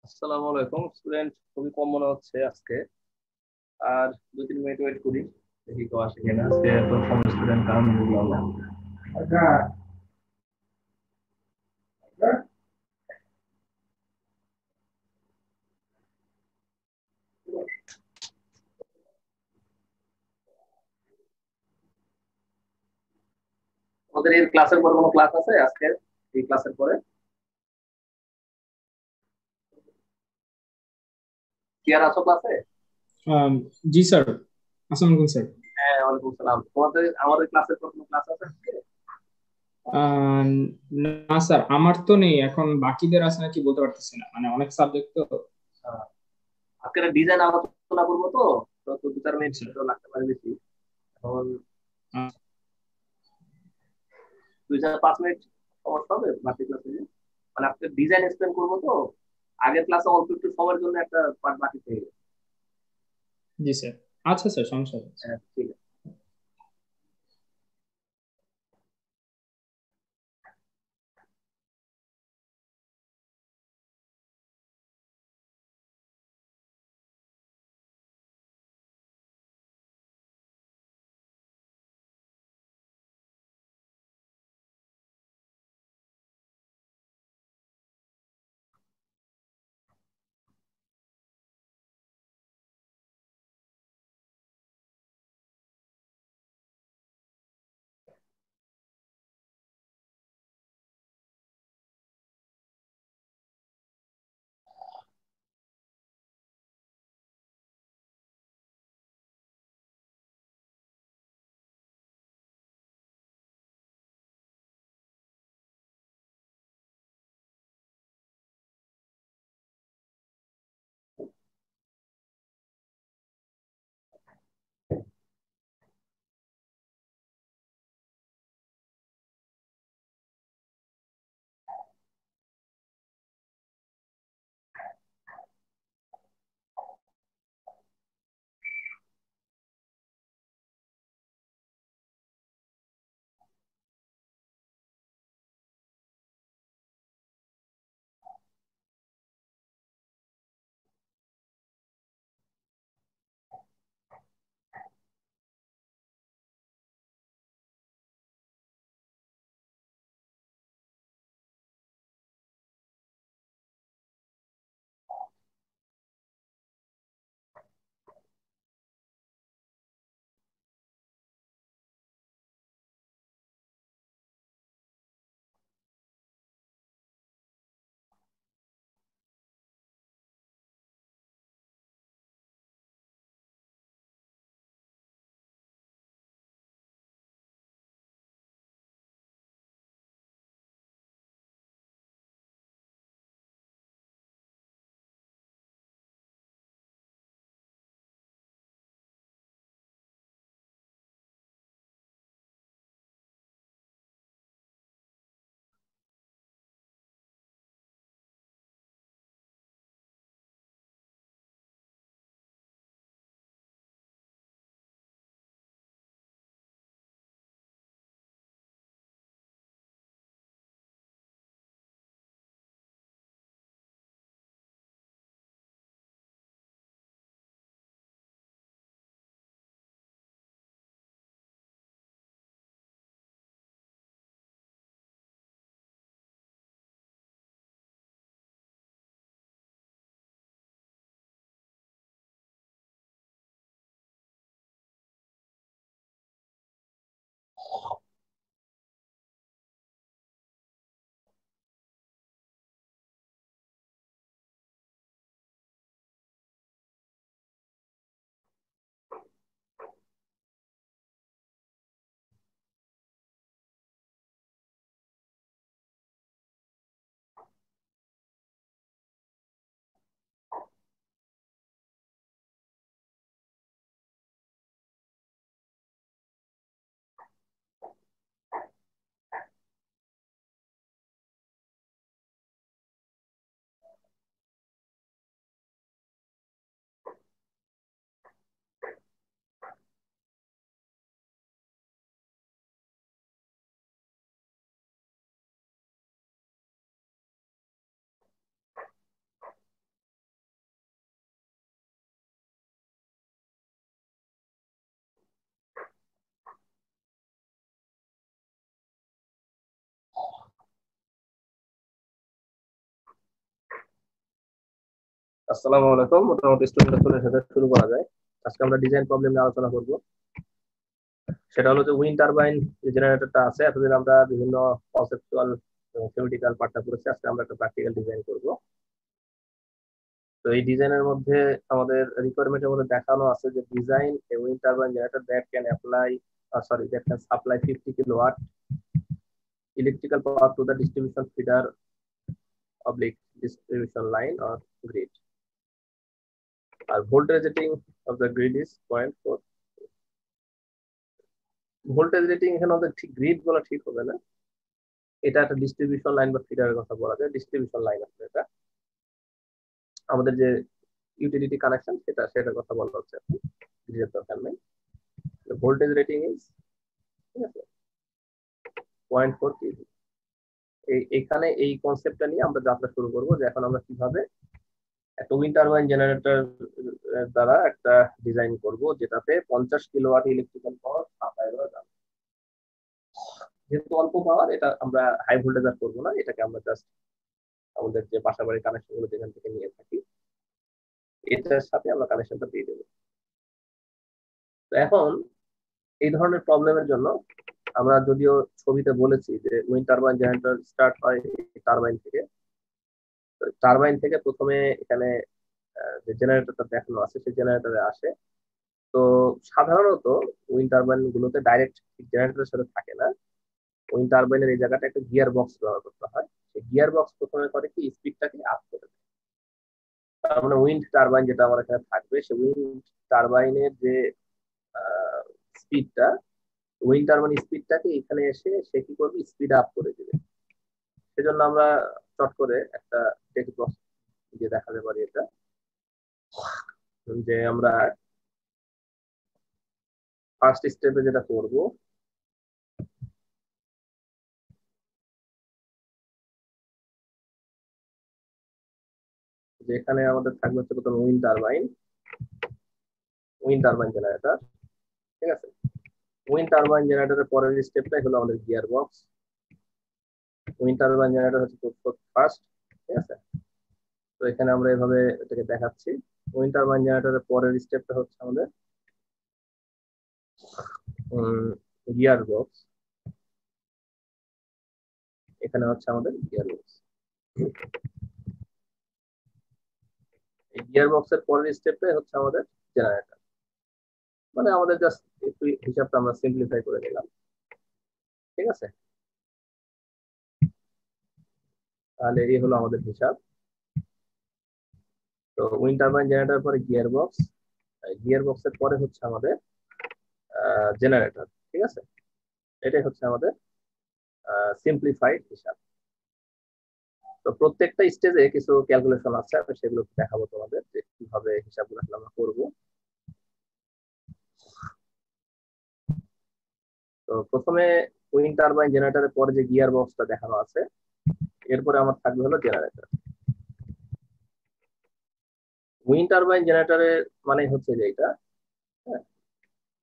আসসালামু আলাইকুম স্টুডেন্ট, খুবই কম মনে হচ্ছে আজকে। আর 2-3 মিনিট ওয়েট করি, দেখি কেউ আসে কিনা। আজকে তো কম স্টুডেন্ট, কারণ বুঝলাম না। আমাদের এই ক্লাসের পরে কোনো ক্লাস আছে আজকে? এই ক্লাসের পরে কি আর আছো ক্লাসে? আম, জি স্যার। আসসালামু আলাইকুম স্যার। হ্যাঁ, ওয়ালাইকুম সালাম। আমাদের ক্লাসের পর কোনো ক্লাস আছে আজকে? আম, না স্যার, আমার তো নেই এখন, বাকিদের আছে নাকি বলতে পারতেছি না, মানে অনেক সাবজেক্ট তো। আহ, আজকে ডিজাইন আলোচনা করবো তো, তো তো 2-4 মিনিট আচ্ছা। তো লাগতে পারে বেশি। এখন আ- 2-5 মিনিট সমস্যা হবে বাকি ক্লাসে? মানে আজকে ডিজাইন এক্সপ্লেন করবো তো, আগের ক্লাসে অল্প একটু সময়ের জন্য একটা পার্ট বাকি থেকে গেছে। জি স্যার। আচ্ছা স্যার, সমস্যা নেই। হ্যাঁ, ঠিক আছে। আসসালামু আলাইকুম। মোটামুটি স্টুডেন্টের সাথে শুরু করা যায়। আজকে আমরা ডিজাইন প্রবলেম নিয়ে আলোচনা করব। সেটা হলো যে উইন্ড টারবাইন যে জেনারেটরটা আছে, এতদিন আমরা বিভিন্ন কনসেপচুয়াল এবং থিওরিটিক্যাল পার্টটা করেছি। আজকে আমরা একটা প্র্যাকটিক্যাল ডিজাইন করব। তো এই ডিজাইনের মধ্যে আমাদের রিকোয়ারমেন্টের মধ্যে দেখানো আছে যে design A wind turbine generator that can apply that can supply 50 kilowatt electrical power to the distribution feeder oblique distribution line or grid. আর voltage rating of the grid is 0.4. Voltage rating এখানে আমাদের ঠিক grid বলা ঠিক হবে না, এটা একটা ডিস্ট্রিবিউশন লাইন বা ফিডারের কথা বলা যায়। ডিস্ট্রিবিউশন লাইন আছে, এটা আমাদের যে ইউটিলিটি কানেকশন সেটার কথা বলা হচ্ছে। গ্রিডের দরকার নেই। ভোল্টেজ রেটিং ইজ, ঠিক আছে, 0.4 কেভি। এইখানে এই কনসেপ্টটা নিয়ে আমরা যাত্রা শুরু করবো যে এখন আমরা কিভাবে একটা উইন্ড টারবাইন জেনারেটর দ্বারা একটা ডিজাইন করব যেটাতে 50 কিলোওয়াট ইলেকট্রিক্যাল পাওয়ার সাপ্লাই করা যাবে। যেহেতু অল্প পাওয়ার, এটা আমরা হাই ভোল্টেজ আর করবো না, এটাকে আমরা জাস্ট আমাদের যে বাসা বাড়ির কানেকশন গুলো যেখান থেকে নিয়ে থাকি এটার সাথে আমরা কানেকশনটা দিয়ে দেবো। তো এখন এই ধরনের প্রবলেমের জন্য আমরা যদিও ছবিতে বলেছি যে উইন্ড টারবাইন জেনারেটর স্টার্ট হয় টারবাইন থেকে। টারবাইন থেকে প্রথমে এখানে যে জেনারেটরটা দেখানো আছে সেই জেনারেটরে আসে। তো সাধারণত উইন্ড টারবাইন গুলোতে ডাইরেক্ট জেনারেটরের সাথে থাকে না। উইন্ড টারবাইনের এই জায়গাটা একটা গিয়ার বক্স ব্যবহার করতে হয়। সেই গিয়ার বক্স প্রথমে করে কি স্পিডটাকে আপ করে দেয়। তার মানে উইন্ড টারবাইন যেটা আমার এখানে থাকবে, সেই উইন্ড টারবাইনের যে স্পিডটা, উইন্ড টারবাইন স্পিডটাকে এখানে এসে সে কি করবে, স্পিড আপ করে দেবে। সেজন্য আমরা চট করে একটা টেক্সট বক্স দিয়ে দেখাতে পারি এটা, যে আমরা ফার্স্ট স্টেপে যেটা করব যে এখানে আমাদের থাকবে হচ্ছে প্রথম উইন্ড টারবাইন জেনারেটর, ঠিক আছে। উইন্ড টারবাইন জেনারেটরের পরের স্টেপটাই হলো আমাদের gear box. Wind turbine generator হচ্ছে ফার্স্ট, ঠিক আছে। তো এখানে আমরা এভাবে এটাকে দেখাচ্ছি। উইন্ড টারবাইন জেনারেটরের পরের স্টেপটা হচ্ছে আমাদের গিয়ার বক্স। এখানে হচ্ছে আমাদের গিয়ার বক্স। এই গিয়ার বক্সের পরের স্টেপটাই হচ্ছে আমাদের জেনারেটর। মানে আমাদের জাস্ট একটু হিসাবটা আমরা সিম্পলিফাই করে নিলাম, ঠিক আছে। তাহলে এই হলো আমাদের হিসাব। তো উইন্ড টারবাইন জেনারেটর পরে গিয়ার বক্স, গিয়ার বক্সের পরে হচ্ছে আমাদের জেনারেটর, ঠিক আছে। এটাই হচ্ছে আমাদের সিম্পলিফাইড হিসাব। তো প্রত্যেকটা স্টেজে কিছু ক্যালকুলেশন আছে, আমি সেগুলো দেখাবো তোমাদের যে কিভাবে হিসাবগুলো আমরা করবো। তো প্রথমে উইন্ড টারবাইন জেনারেটরের পরে যে গিয়ার বক্সটা দেখানো আছে, এরপরে আমার থাকবে হলো জেনারেটর। উইন্ড টারবাইন জেনারেটরের মানে হচ্ছে যে এটা, হ্যাঁ,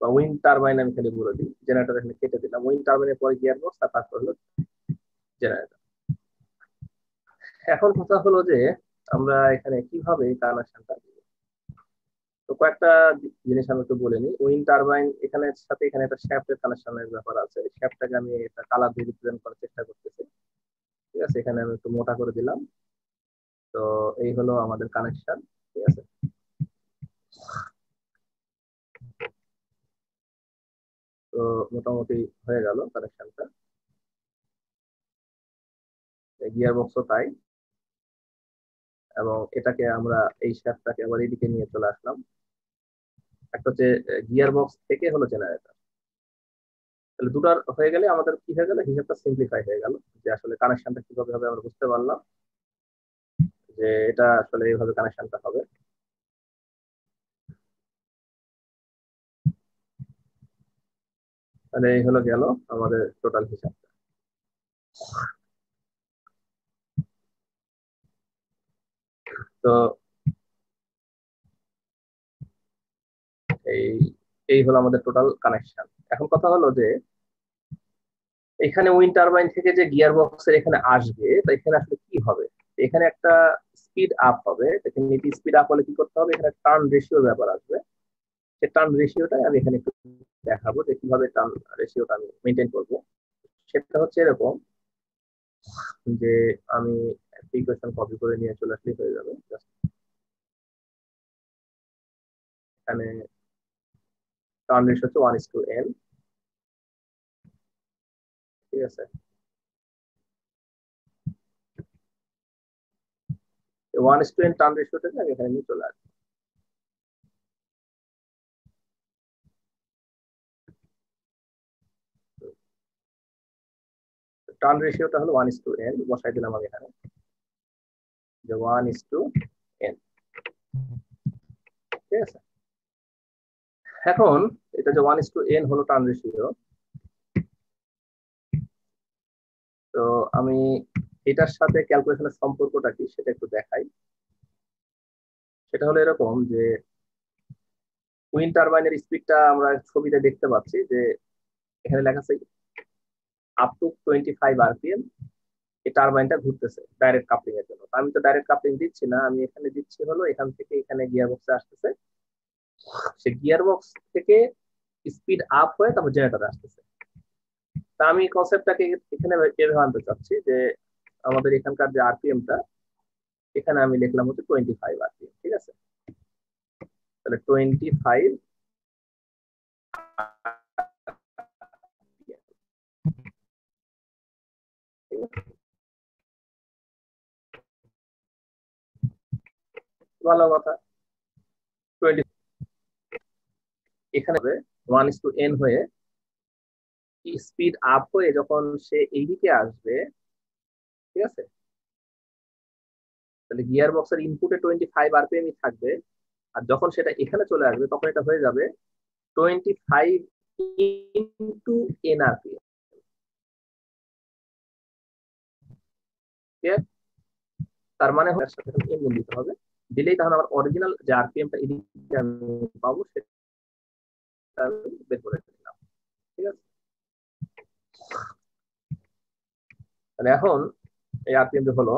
বা উইন্ড টারবাইন আমি খালি বলে দিই, জেনারেটর এখানে কেটে দিলাম। উইন্ড টারবাইনের পরে গিয়ার বক্স, আর তারপর হলো জেনারেটর। এখন কথা হলো যে আমরা এখানে কিভাবে কানেকশনটা দিব। তো কয়েকটা জিনিস আমি একটু বলে নিই। উইন্ড টারবাইন এখানে সাথে এখানে একটা শ্যাফটের কানেকশনের ব্যাপার আছে। শ্যাফটটাকে আমি একটা কালার দিয়ে রিপ্রেজেন্ট করার চেষ্টা করতেছি, ঠিক আছে। এখানে আমি একটু মোটা করে দিলাম। তো এই হলো আমাদের কানেকশন, ঠিক আছে। তো মোটামুটি হয়ে গেল কানেকশনটা। গিয়ার বক্সও তাই, এবং এটাকে আমরা এই শ্যাফটটাকে আবার এদিকে নিয়ে চলে আসলাম। একটা হচ্ছে গিয়ার বক্স থেকে হলো জেনারেটর। তাহলে দুটার হয়ে গেলে আমাদের কি হয়ে গেল, হিসাবটা সিম্পলিফাই হয়ে গেল, যে আসলে কানেকশনটা কিভাবে হবে আমরা বুঝতে পারলাম যে এটা আসলে এইভাবে কানেকশনটা হবে। তাহলে এই হলো গেল আমাদের টোটাল হিসাবটা। তো এই এই হলো আমাদের টোটাল কানেকশন। এখন কথা হলো যে এখানে উইন্ড টারবাইন থেকে যে গিয়ার বক্সের এখানে আসবে, তো এখানে আসলে কি হবে। এখানে একটা স্পিড আপ হবে, ডেফিনিটলি স্পিড আপ হলে কি করতে হবে, এখানে টার্ন রেশিও ব্যাপার আসবে। সেই টার্ন রেশিওটাই আমি এখানে একটু দেখাবো যে কিভাবে টার্ন রেশিওটা আমি মেনটেন করবো। সেটা হচ্ছে এরকম যে আমি একটা ইকুয়েশন কপি করে নিয়ে চলে আসলেই হয়ে যাবে। এখানে টার্ন রেশিও হচ্ছে 1:n, ঠিক আছে। 1:n টার্ন রেশিওটাকে আমি এখানে নিয়ে চলে আসবো। টার্ন রেশিওটা হলো 1:n, বসাই দিলাম আমি এখানে যে 1:n, ঠিক আছে। এখন এটা যে 1:n হলো টার্ন রেশিও, তো আমি এটার সাথে ক্যালকুলেশনের সম্পর্কটা কি সেটা একটু দেখাই। সেটা হলো এরকম যে উইন্ড টারবাইনের স্পিডটা আমরা ছবিতে দেখতে পাচ্ছি যে এখানে লেখা আছে আপ টু 25 আরপিএম এই টারবাইনটা ঘুরতেছে ডাইরেক্ট কাপলিং এর জন্য। আমি তো ডাইরেক্ট কাপলিং দিচ্ছি না, আমি এখানে দিচ্ছি হলো এখান থেকে এখানে গিয়ার বক্সে আসতেছে, সে গিয়ার বক্স থেকে স্পিড আপ হয়ে তারপর জেনারেটরে আসতেছে। তা আমি কনসেপ্টটাকে এখানে এভাবে আনতে চাচ্ছি যে আমাদের এখানকার যে আরপিএমটা এখানে আমি লিখলাম হচ্ছে 25 আরপিএম, ঠিক আছে। তাহলে 25, ভালো কথা। 20 এখানে হবে 1:n হয়ে স্পিড আপ হয়ে যখন সে এইদিকে আসবে, ঠিক আছে, তাহলে গিয়ার বক্সের ইনপুটে 25 আরপিএম থাকবে, আর যখন সেটা এখানে চলে আসবে তখন এটা হয়ে যাবে 25 ইন্টু এন আরপিএম। তার মানে এন গুণ দিতে হবে, দিলেই তাহলে আমার অরিজিনাল যে আরপিএমটা এদিকে আমি পাবো সেটা আমি বের করে নিলাম, ঠিক আছে। তাহলে এখন এই আরপিএম যে হলো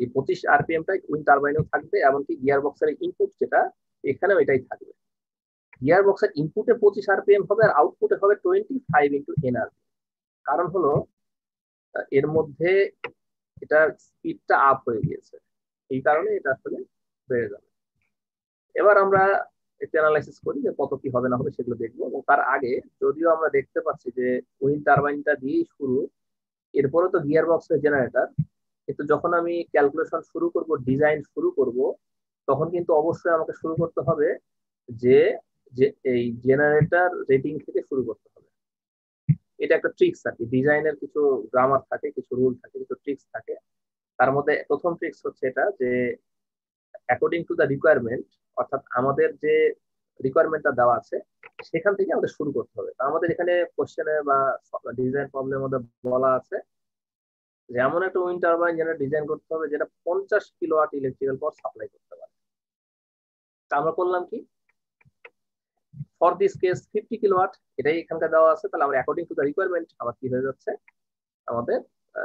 এই 25 আরপিএমটাই উইন্ড টারবাইনেও থাকবে, এমনকি গিয়ার বক্সের ইনপুট যেটা এখানেও এটাই থাকবে। গিয়ার বক্সের ইনপুটে 25 আরপিএম হবে আর আউটপুটে হবে 25 ইন্টু এন আরপিএম। কারণ হলো এর মধ্যে এটা স্পিডটা আপ হয়ে গিয়েছে, এই কারণে এটা আসলে বেড়ে যাবে। এবার আমরা একটু অ্যানালাইসিস করি যে কত কি হবে না হবে সেগুলো দেখবো। এবং তার আগে যদিও আমরা দেখতে পাচ্ছি যে উইন্ড টারবাইনটা দিয়েই শুরু, এরপরে তো গিয়ার বক্সের জেনারেটর, কিন্তু যখন আমি ক্যালকুলেশন শুরু করব, ডিজাইন শুরু করব, তখন কিন্তু অবশ্যই আমাকে শুরু করতে হবে যে যে এই জেনারেটর রেটিং থেকে শুরু করতে হবে। এটা একটা ট্রিক্স আর কি, ডিজাইনের কিছু গ্রামার থাকে, কিছু রুল থাকে, কিছু ট্রিক্স থাকে। তার মধ্যে প্রথম ট্রিক্স হচ্ছে এটা যে অ্যাকর্ডিং টু দ্য রিকোয়ারমেন্ট, অর্থাৎ আমাদের যে রিকোয়ারমেন্টটা দেওয়া আছে সেখান থেকে আমাদের শুরু করতে হবে। তো আমাদের এখানে কোশ্চেনে বা ডিজাইন প্রবলেমের মধ্যে বলা আছে যে এমন একটা উইন্ড টারবাইন যেটা ডিজাইন করতে হবে যেটা 50 কিলোওয়াট ইলেকট্রিক্যাল পাওয়ার সাপ্লাই করতে পারে। তা আমরা করলাম কি, ফর দিস কেস 50 কিলোওয়াট এটাই এখানকার দেওয়া আছে, তাহলে আমরা অ্যাকর্ডিং টু দ্য রিকোয়ারমেন্ট আমার কি হয়ে যাচ্ছে, আমাদের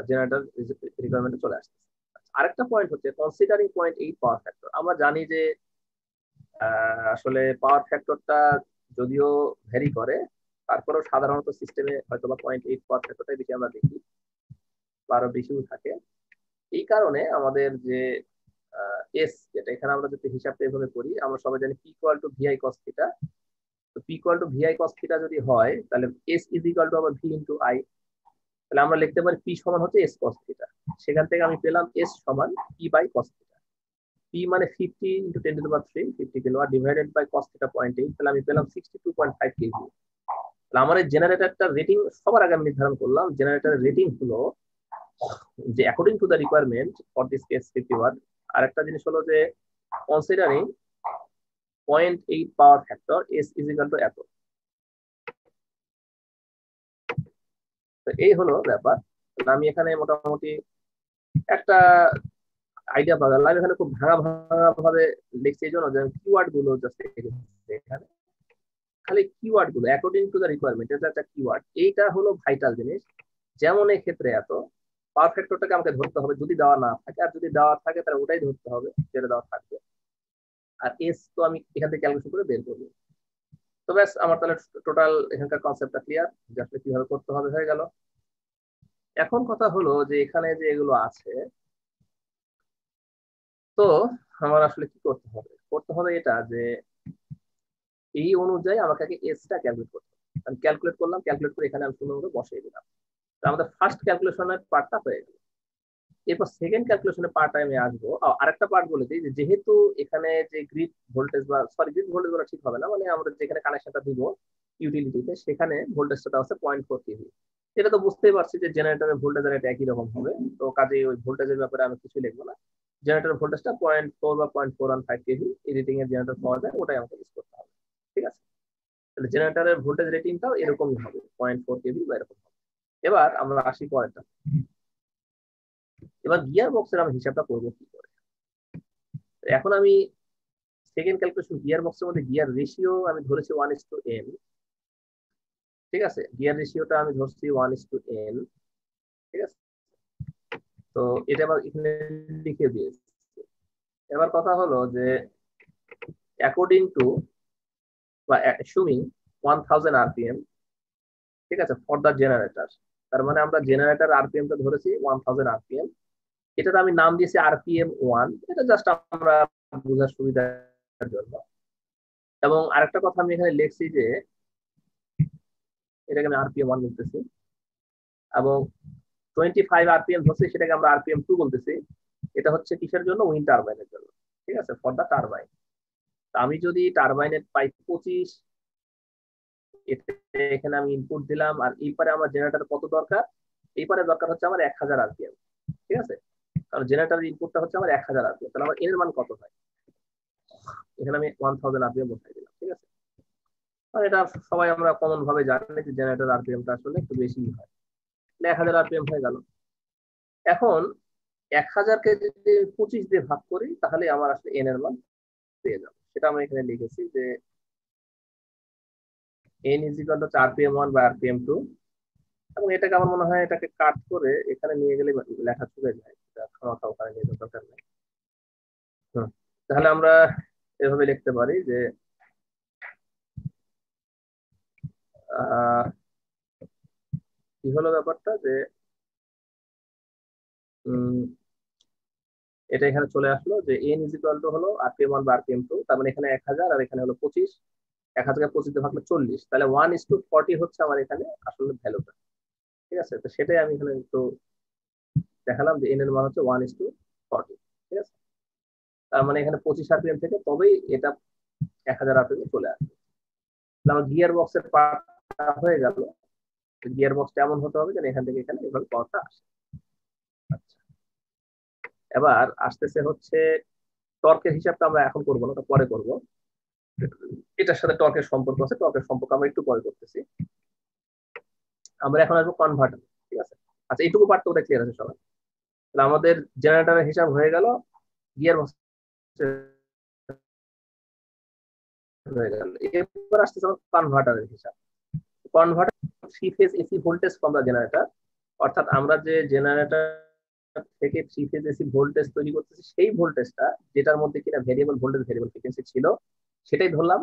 জেনারেটর রিকোয়ারমেন্টে চলে আসছে। আরেকটা পয়েন্ট হচ্ছে কনসিডারিং 0.8 পাওয়ার ফ্যাক্টর। আমরা জানি যে আসলে পাওয়ার ফ্যাক্টরটা যদিও ভ্যারি করে, তারপরেও সাধারণত সিস্টেমে হয়তো বা 0.8 পাওয়ার ফ্যাক্টরটাই বেশি আমরা দেখি, বা আরো বেশিও থাকে। এই কারণে আমাদের যে এস, যেটা এখানে আমরা যদি হিসাবটা এভাবে করি, আমরা সবাই জানি P equal to VI cos theta. তো P equal to VI cos theta যদি হয় তাহলে এস ইজ ইকুয়াল টু আবার ভি ইন্টু আই। তাহলে আমরা লিখতে পারি পি সমান হচ্ছে এস কস থিটা। সেখান থেকে আমি পেলাম এস সমান P by cos theta. P মানে 50 ইন্টু 10⁻³ 50 কিলো আর ডিভাইডেড বাই কস থিটা 0.8, তাহলে আমি পেলাম 62.5 কেজি। তাহলে আমার এই জেনারেটরটার রেটিং সবার আগে আমি নির্ধারণ করলাম, জেনারেটরের রেটিং হলো যে according to the requirement for this case 50 watt. আর একটা জিনিস হলো যে considering 0.8 power factor S is equal to এত। তো এই হলো ব্যাপার। আমি এখানে মোটামুটি একটা আইডিয়া পাওয়া গেল। আমি এখানে খুব ভাঙা ভাঙা ভাবে লিখছি এই জন্য যে কিওয়ার্ড গুলো জাস্ট এখানে খালি কিওয়ার্ড গুলো অ্যাকর্ডিং টু দ্য রিকোয়ারমেন্ট, এটা একটা কিওয়ার্ড, এইটা হলো ভাইটাল জিনিস। যেমন এই ক্ষেত্রে এত, পাওয়ার ফ্যাক্টরটাকে আমাকে ধরতে হবে যদি দেওয়া না থাকে, আর যদি দেওয়া থাকে তাহলে ওটাই ধরতে হবে যেটা দেওয়া থাকবে। আর এস তো আমি এখান থেকে ক্যালকুলেশন করে বের করবো। তো ব্যাস, আমার তাহলে টোটাল এখানকার কনসেপ্টটা ক্লিয়ার যে আসলে কিভাবে করতে হবে, হয়ে গেল। এখন কথা হলো যে এখানে যে এগুলো আছে, তো আমার আসলে কি করতে হবে, করতে হবে এটা যে এই অনুযায়ী আমাকে আগে এসটা ক্যালকুলেট করতে হবে। আমি ক্যালকুলেট করলাম, ক্যালকুলেট করে এখানে আমি সুন্দর করে বসিয়ে দিলাম। তো আমাদের ফার্স্ট ক্যালকুলেশনের পার্টটা হয়ে গেল। এরপর সেকেন্ড ক্যালকুলেশনের পার্ট আমি আসবো। আরেকটা পার্ট বলে দিই, যে যেহেতু এখানে যে গ্রিড ভোল্টেজ বা সরি গ্রিড ভোল্টেজ বলা ঠিক হবে না, মানে আমরা যেখানে কানেকশনটা দিব ইউটিলিটিতে সেখানে ভোল্টেজটা আছে 0.4 কেভি। এটা তো বুঝতেই পারছি যে জেনারেটরের ভোল্টেজ আর এটা একই রকম হবে, তো কাজে ওই ভোল্টেজের ব্যাপারে আমি কিছু লিখবো না। জেনারেটরের ভোল্টেজটা 0.4 বা 0.415 কেভি এডিটিং এর জেনারেটর পাওয়া যায়, ওটাই আমাকে ইউজ করতে হবে। ঠিক আছে, তাহলে জেনারেটরের ভোল্টেজ রেটিংটাও এরকমই হবে, 0.4 কেভি বা এরকম হবে। এবার আমরা আসি পরেরটা। এবার গিয়ার বক্সের আমি হিসাবটা করবো কি করে। এখন আমি সেকেন্ড ক্যালকুলেশন, গিয়ার বক্সের মধ্যে গিয়ার রেশিও আমি ধরেছি 1:n। ঠিক আছে, গিয়ার রেশিওটা আমি ধরছি 1:n। ঠিক আছে, তো এটা আবার এখানে লিখে দিয়েছি। এবার কথা হলো যে অ্যাকর্ডিং টু বা অ্যাসুমিং 1000 আরপিএম, ঠিক আছে, ফর দ্য জেনারেটর। তার মানে আমরা জেনারেটর আরপিএম টা ধরেছি 1000 আরপিএম। এটাতে আমি নাম দিয়েছি আরপিএম 1, এটা জাস্ট আমরা বোঝার সুবিধার জন্য। এবং আরেকটা কথা আমি এখানে লিখছি যে এটাকে আমি আরপিএম 1 বলতেছি, এবং 25 আরপিএম ধরছি সেটাকে আমরা আরপিএম 2 বলতেছি। এটা হচ্ছে কিসের জন্য, উইন্ড টারবাইনের জন্য। ঠিক আছে, ফর দা টারবাইন। আমি যদি টারবাইনের পাই 25, এখানে আমি ইনপুট দিলাম, আর এই পারে আমার জেনারেটর কত দরকার, এই পারে দরকার হচ্ছে আমার 1000 আরপিএম। ঠিক আছে, কারণ জেনারেটরের ইনপুটটা হচ্ছে আমার 1000 আরপিএম, তাহলে আমার এর মান কত হয়, এখানে আমি 1000 আরপিএম বসাই দিলাম। ঠিক আছে, আর এটা সবাই আমরা কমন ভাবে জানি যে জেনারেটর আরপিএমটা আসলে একটু বেশি হয়, 1000 আরপিএম হয়ে গেল। এখন 1000কে যদি 25 দিয়ে ভাগ করি তাহলে আমার আসলে এন এর মান পেয়ে যাবো। সেটা আমরা এখানে লিখেছি যে N is equal two RPM 1 বা আরপিএম 2। এবং এটাকে আমার মনে হয় এটাকে কাট করে এখানে নিয়ে গেলে লেখা ছুটে যায়, খামাখা ওখানে নিয়ে যাওয়ার দরকার নেই। তাহলে আমরা এভাবে লিখতে পারি যে কি হলো ব্যাপারটা, যে এটা এখানে চলে আসলো যে এন ইজ ইকুয়াল টু হলো আরপিএম 1 বা আরপিএম 2। তার মানে এখানে 1000 আর এখানে হলো 25, 1000কে 25 দিয়ে ভাগলে 40, তাহলে 1:40 হচ্ছে আমার এখানে আসলে ভ্যালুটা। ঠিক আছে, তো সেটাই আমি এখানে একটু দেখালাম যে এন এর মান হচ্ছে 1:40। ঠিক আছে, তার মানে এখানে 25 আরপিএম থেকে তবেই এটা 1000 আরপিএম চলে আসবে। আমার গিয়ার বক্সের পার্টটা হয়ে গেল। গিয়ার বক্সটা এমন হতে হবে যেন এখান থেকে এখানে এভাবে পাওয়ারটা আসে। আচ্ছা, এবার আসতেছে হচ্ছে টর্কের হিসাবটা আমরা এখন করবো না, ওটা পরে করবো। এটার সাথে টর্কের সম্পর্ক আছে, টর্কের সম্পর্ক আমরা একটু পরে করতেছি। আমরা এখন আসবো কনভার্টার। ঠিক আছে, আচ্ছা এইটুকু পার্ট তো ওটা ক্লিয়ার আছে সবাই। তাহলে আমাদের জেনারেটরের হিসাব হয়ে গেল, গিয়ার বক্স হয়ে গেল। এরপর আসতেছে আমার কনভার্টারের হিসাব। Converter 3 phase AC voltage from the generator, অর্থাৎ আমরা যে জেনারেটর থেকে 3 ফেজ এসি ভোল্টেজ তৈরি করতেছি সেই ভোল্টেজটা যেটার মধ্যে কিনা ভেরিয়েবল ভোল্টেজ ভেরিয়েবল ফ্রিকোয়েন্সি ছিল সেটাই ধরলাম,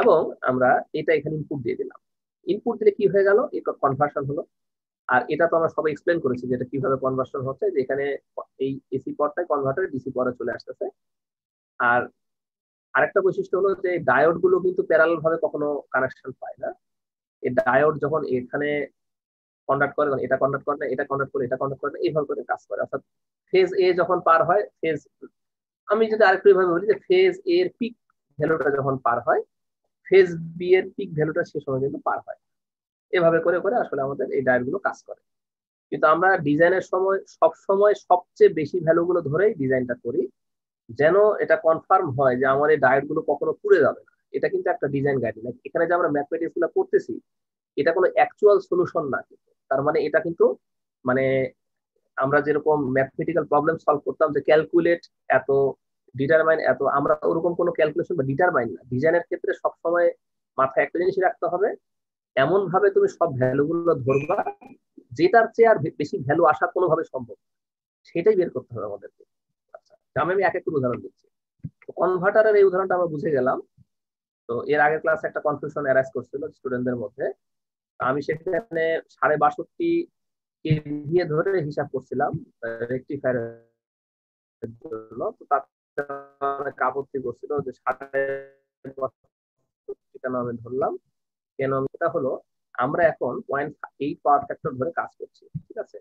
এবং আমরা এটা এখানে ইনপুট দিয়ে দিলাম। ইনপুট দিলে কি হয়ে গেল, এটা কনভার্সন হলো। আর এটা তো আমরা সবাই এক্সপ্লেন করেছি যে এটা কিভাবে কনভার্সন হচ্ছে, যে এখানে এই এসি পটটাই কনভার্টারে ডিসি পরে চলে আসতেছে। আর আরেকটা বৈশিষ্ট্য হলো যে ডায়োড গুলো কিন্তু প্যারালাল ভাবে কখনো কানেকশন পায় না। এই ডায়োড যখন এখানে কন্ডাক্ট করে, এটা কন্ডাক্ট করে না, এটা কন্ডাক্ট করে, এটা কন্ডাক্ট করে না, এইভাবে করে কাজ করে। অর্থাৎ ফেজ এ যখন পার হয়, ফেজ আমি যদি আরেকটু এইভাবে বলি যে ফেজ এ এর পিক ভ্যালুটা যখন পার হয়, ফেজ বি এর পিক ভ্যালুটা সে সময় কিন্তু পার হয়। এভাবে করে করে আসলে আমাদের এই ডায়োড গুলো কাজ করে। কিন্তু আমরা ডিজাইনের সময় সব সময় সবচেয়ে বেশি ভ্যালু গুলো ধরেই ডিজাইনটা করি, যেন এটা কনফার্ম হয় যে আমার এই ডায়োড গুলো কখনো পুড়ে যাবে না। এটা কিন্তু একটা ডিজাইন গাইডলাইন। এখানে যে আমরা ম্যাথমেটিক্স গুলো করতেছি এটা কোনো অ্যাকচুয়াল সলিউশন না, কিন্তু তার মানে এটা কিন্তু মানে আমরা যেরকম ম্যাথমেটিক্যাল প্রবলেম সলভ করতাম যে ক্যালকুলেট এত, ডিটারমাইন এত, আমরা ওরকম কোনো ক্যালকুলেশন বা ডিটারমাইন না। ডিজাইনের ক্ষেত্রে সবসময় মাথায় একটা জিনিস রাখতে হবে, এমন ভাবে তুমি সব ভ্যালু গুলো ধরবা যেটার চেয়ে আর বেশি ভ্যালু আসা কোনোভাবে সম্ভব না। সেটাই বের করতে হবে আমাদেরকে। আচ্ছা, আমি এক একটা উদাহরণ দিচ্ছি। কনভার্টারের এই উদাহরণটা আমরা বুঝে গেলাম। তো এর আগের ক্লাসে একটা কনফিউশন অ্যারাইজ করছিল স্টুডেন্টদের মধ্যে। আমি সেখানে 62.5 কেভিএ ধরে হিসাব করছিলাম রেকটিফায়ার জন্য। তো তাতে অনেক আপত্তি করছিল যে 62.5 কেন আমি ধরলাম, কেন এটা হলো আমরা এখন 0.8 পাওয়ার ফ্যাক্টর ধরে কাজ করছি, ঠিক আছে?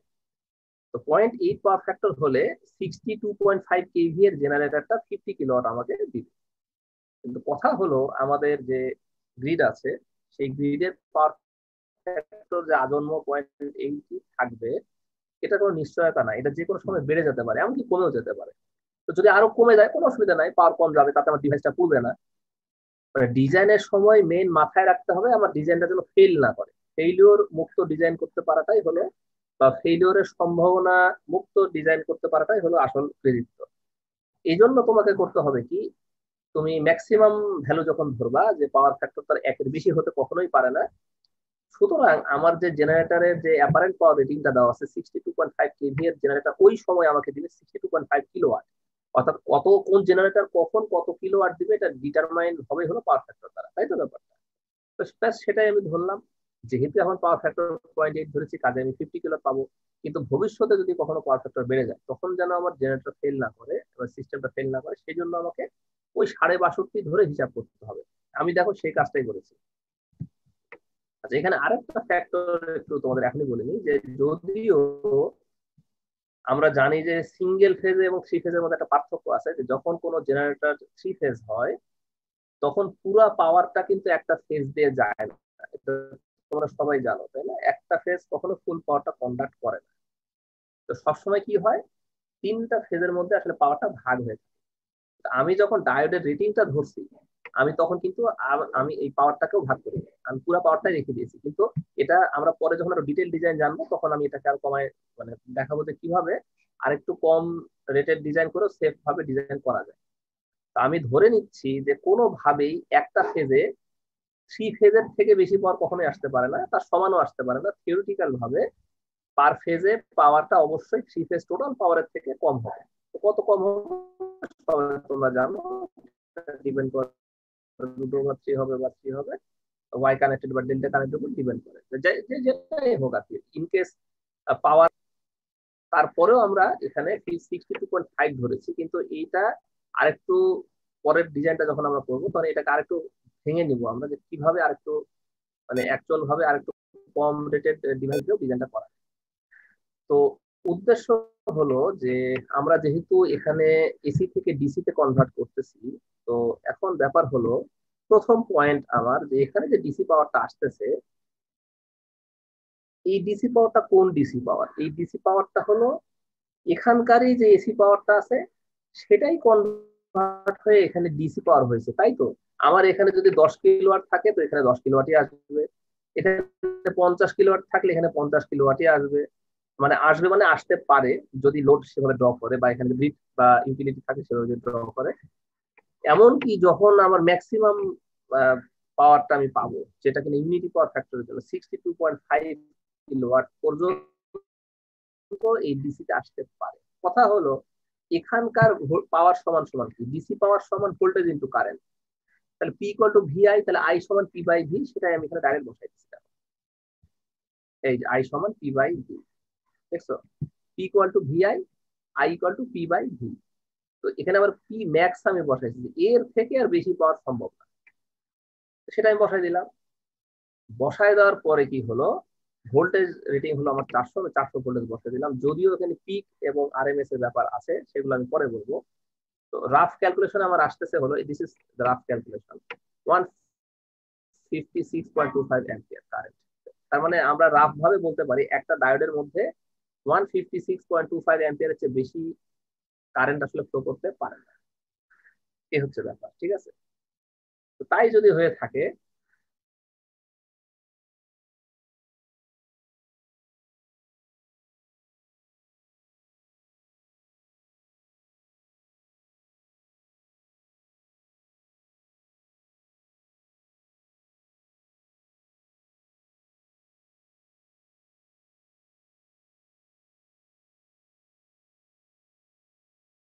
তো 0.8 পাওয়ার ফ্যাক্টর হলে 62.5 কেভি এর জেনারেটরটা 50 কিলোওয়াট আমাকে দিবে। কিন্তু কথা হলো আমাদের যে গ্রিড আছে সেই গ্রিডের পাওয়ার ফ্যাক্টর যে আজন্ম 0.8 থাকবে এটা কোনো নিশ্চয়তা নাই। এটা যে কোনো সময় বেড়ে যেতে পারে, এমনকি কমেও যেতে পারে। তো যদি আরো কমে যায় কোনো অসুবিধা নাই, পাওয়ার কম যাবে, তাতে আমার ডিভাইসটা পুড়বে না। মানে ডিজাইনের সময় মেইন মাথায় রাখতে হবে আমার ডিজাইনটা যেন ফেল না করে। ফেইলিওর মুক্ত ডিজাইন করতে পারাটাই হলো, বা ফেইলিওরের সম্ভাবনা মুক্ত ডিজাইন করতে পারাটাই হলো আসল কৃতিত্ব। এই জন্য তোমাকে করতে হবে কি, তুমি ম্যাক্সিমাম ভ্যালু যখন ধরবা যে পাওয়ার ফ্যাক্টর তার একের বেশি হতে কখনোই পারে না, সুতরাং আমার যে জেনারেটরের যে অ্যাপারেন্ট পাওয়ার রেটিংটা দেওয়া আছে 62.5 কেভি এর জেনারেটর ওই সময় আমাকে দিবে 62.5 কিলোওয়াট। অর্থাৎ কত কোন জেনারেটর কখন কত কিলোওয়াট দিবে এটা ডিটারমাইন হবে হলো পাওয়ার ফ্যাক্টর দ্বারা, তাই তো ব্যাপারটা? তো সেটাই আমি ধরলাম। যেহেতু এখন পাওয়ার ফ্যাক্টর 0.8 ধরেছি, কাজে আমি 50 কিলো পাবো। কিন্তু ভবিষ্যতে যদি কখনো পাওয়ার ফ্যাক্টর বেড়ে যায় তখন যেন আমার জেনারেটর ফেল না করে, এবার সিস্টেমটা ফেল না করে, সেই জন্য আমাকে ওই 62.5 ধরে হিসাব করতে হবে। আমি দেখো সেই কাজটাই করেছি। আচ্ছা, এখানে আরেকটা ফ্যাক্টর একটু তোমাদের এখনই বলে নিই, যে যদিও আমরা জানি যে সিঙ্গেল ফেজ এবং থ্রি ফেজের মধ্যে একটা পার্থক্য আছে, যে যখন কোনো জেনারেটর থ্রি ফেজ হয় তখন পুরা পাওয়ারটা কিন্তু একটা ফেজ দিয়ে যায় না। এটা তোমরা সবাই জানো, তাই না? একটা ফেজ কখনো ফুল পাওয়ারটা কন্ডাক্ট করে না। তো সবসময় কি হয়, তিনটা ফেজের মধ্যে আসলে পাওয়ারটা ভাগ হয়ে যায়। আমি যখন ডায়োডের রেটিংটা ধরছি, আমি তখন কিন্তু আমি এই পাওয়ারটাকেও ভাগ করি, আমি পুরো পাওয়ারটাই রেখে দিয়েছি। কিন্তু এটা আমরা পরে যখন আরো ডিটেল ডিজাইন জানবো তখন আমি এটাকে আর কমায়, মানে দেখাবো যে কিভাবে আরেকটু কম রেটের ডিজাইন করে সেফ ভাবে ডিজাইন করা যায়। তো আমি ধরে নিচ্ছি যে কোনোভাবেই একটা ফেজে থ্রি ফেজের থেকে বেশি পাওয়ার কখনোই আসতে পারে না, তার সমানও আসতে পারে না। থিওরিটিক্যাল ভাবে পার ফেজে পাওয়ারটা অবশ্যই থ্রি ফেজ টোটাল পাওয়ারের থেকে কম হবে। তো কত কম হবে তোমরা জানো, ডিপেন্ড করে দুটো বা থ্রি হবে বা থ্রি হবে, ওয়াই কানেক্টেড বা ডেল্টা কানেক্টেড উপর ডিপেন্ড করে, যেটাই হোক আর কি। ইন কেস পাওয়ার, তারপরেও আমরা এখানে 62.5 ধরেছি, কিন্তু এইটা আরেকটু পরের ডিজাইনটা যখন আমরা করবো তখন এটাকে আরেকটু ভেঙে নিব আমরা, যে কিভাবে আরেকটু মানে অ্যাকচুয়াল ভাবে আরেকটু কম রেটেড ডিভাইস দিয়েও ডিজাইনটা করা। তো উদ্দেশ্য হলো যে আমরা যেহেতু এখানে এসি থেকে ডিসি তে কনভার্ট করতেছি, তো এখন ব্যাপার হলো প্রথম পয়েন্ট আমার, যে এখানে যে ডিসি পাওয়ারটা আসতেছে, এই ডিসি পাওয়ারটা কোন ডিসি পাওয়ার? এই ডিসি পাওয়ারটা হলো এখানকারই যে এসি পাওয়ারটা আছে সেটাই কনভার্ট হয়ে এখানে ডিসি পাওয়ার হয়েছে, তাই তো? আমার এখানে যদি 10 কিলোওয়াট থাকে তো এখানে 10 কিলোওয়াটই আসবে, এখানে 50 কিলোওয়াট থাকলে এখানে 50 কিলোওয়াটই আসবে। মানে আসবে মানে আসতে পারে যদি লোড সেভাবে ড্র করে, বা এখানে গ্রিড বা ইউটিলিটি থাকে সেভাবে যদি ড্র করে। এমনকি যখন আমার ম্যাক্সিমাম পাওয়ারটা আমি পাবো, যেটা কিনা ইউনিটি পাওয়ার ফ্যাক্টরের জন্য 62.5 কিলোওয়াট পর্যন্ত এই ডিসিতে আসতে পারে। কথা হলো এখানকার পাওয়ার সমান সমান কি, ডিসি পাওয়ার সমান ভোল্টেজ ইনটু কারেন্ট। তাহলে পি ইকুয়াল টু ভিআই, তাহলে আই সমান পি বাই ভি, সেটাই আমি এখানে ডাইরেক্ট বসাই দিচ্ছি। এই যে আই সমান পি বাই ভি, দেখছো? P equal to VI, I equal to P by V. তো এখানে আবার পি ম্যাক্স আমি বসাইছি, এর থেকে আর বেশি পাওয়ার সম্ভব না, সেটা আমি বসাই দিলাম। বসায় দেওয়ার পরে কি হলো, ভোল্টেজ রেটিং হলো আমার 400, আমি 400 ভোল্টেজ বসাই দিলাম। যদিও এখানে পিক এবং আরএমএস এর ব্যাপার আছে, সেগুলো আমি পরে বলবো। তো রাফ ক্যালকুলেশন আমার আসতেছে হলো, this is the rough calculation, 156.25 ampere current. তার মানে আমরা রাফ ভাবে বলতে পারি একটা ডায়োডের মধ্যে 156.25 অ্যাম্পিয়ারের চেয়ে বেশি কারেন্ট আসলে ফ্লো করতে পারে না। এই হচ্ছে ব্যাপার, ঠিক আছে? তো তাই যদি হয়ে থাকে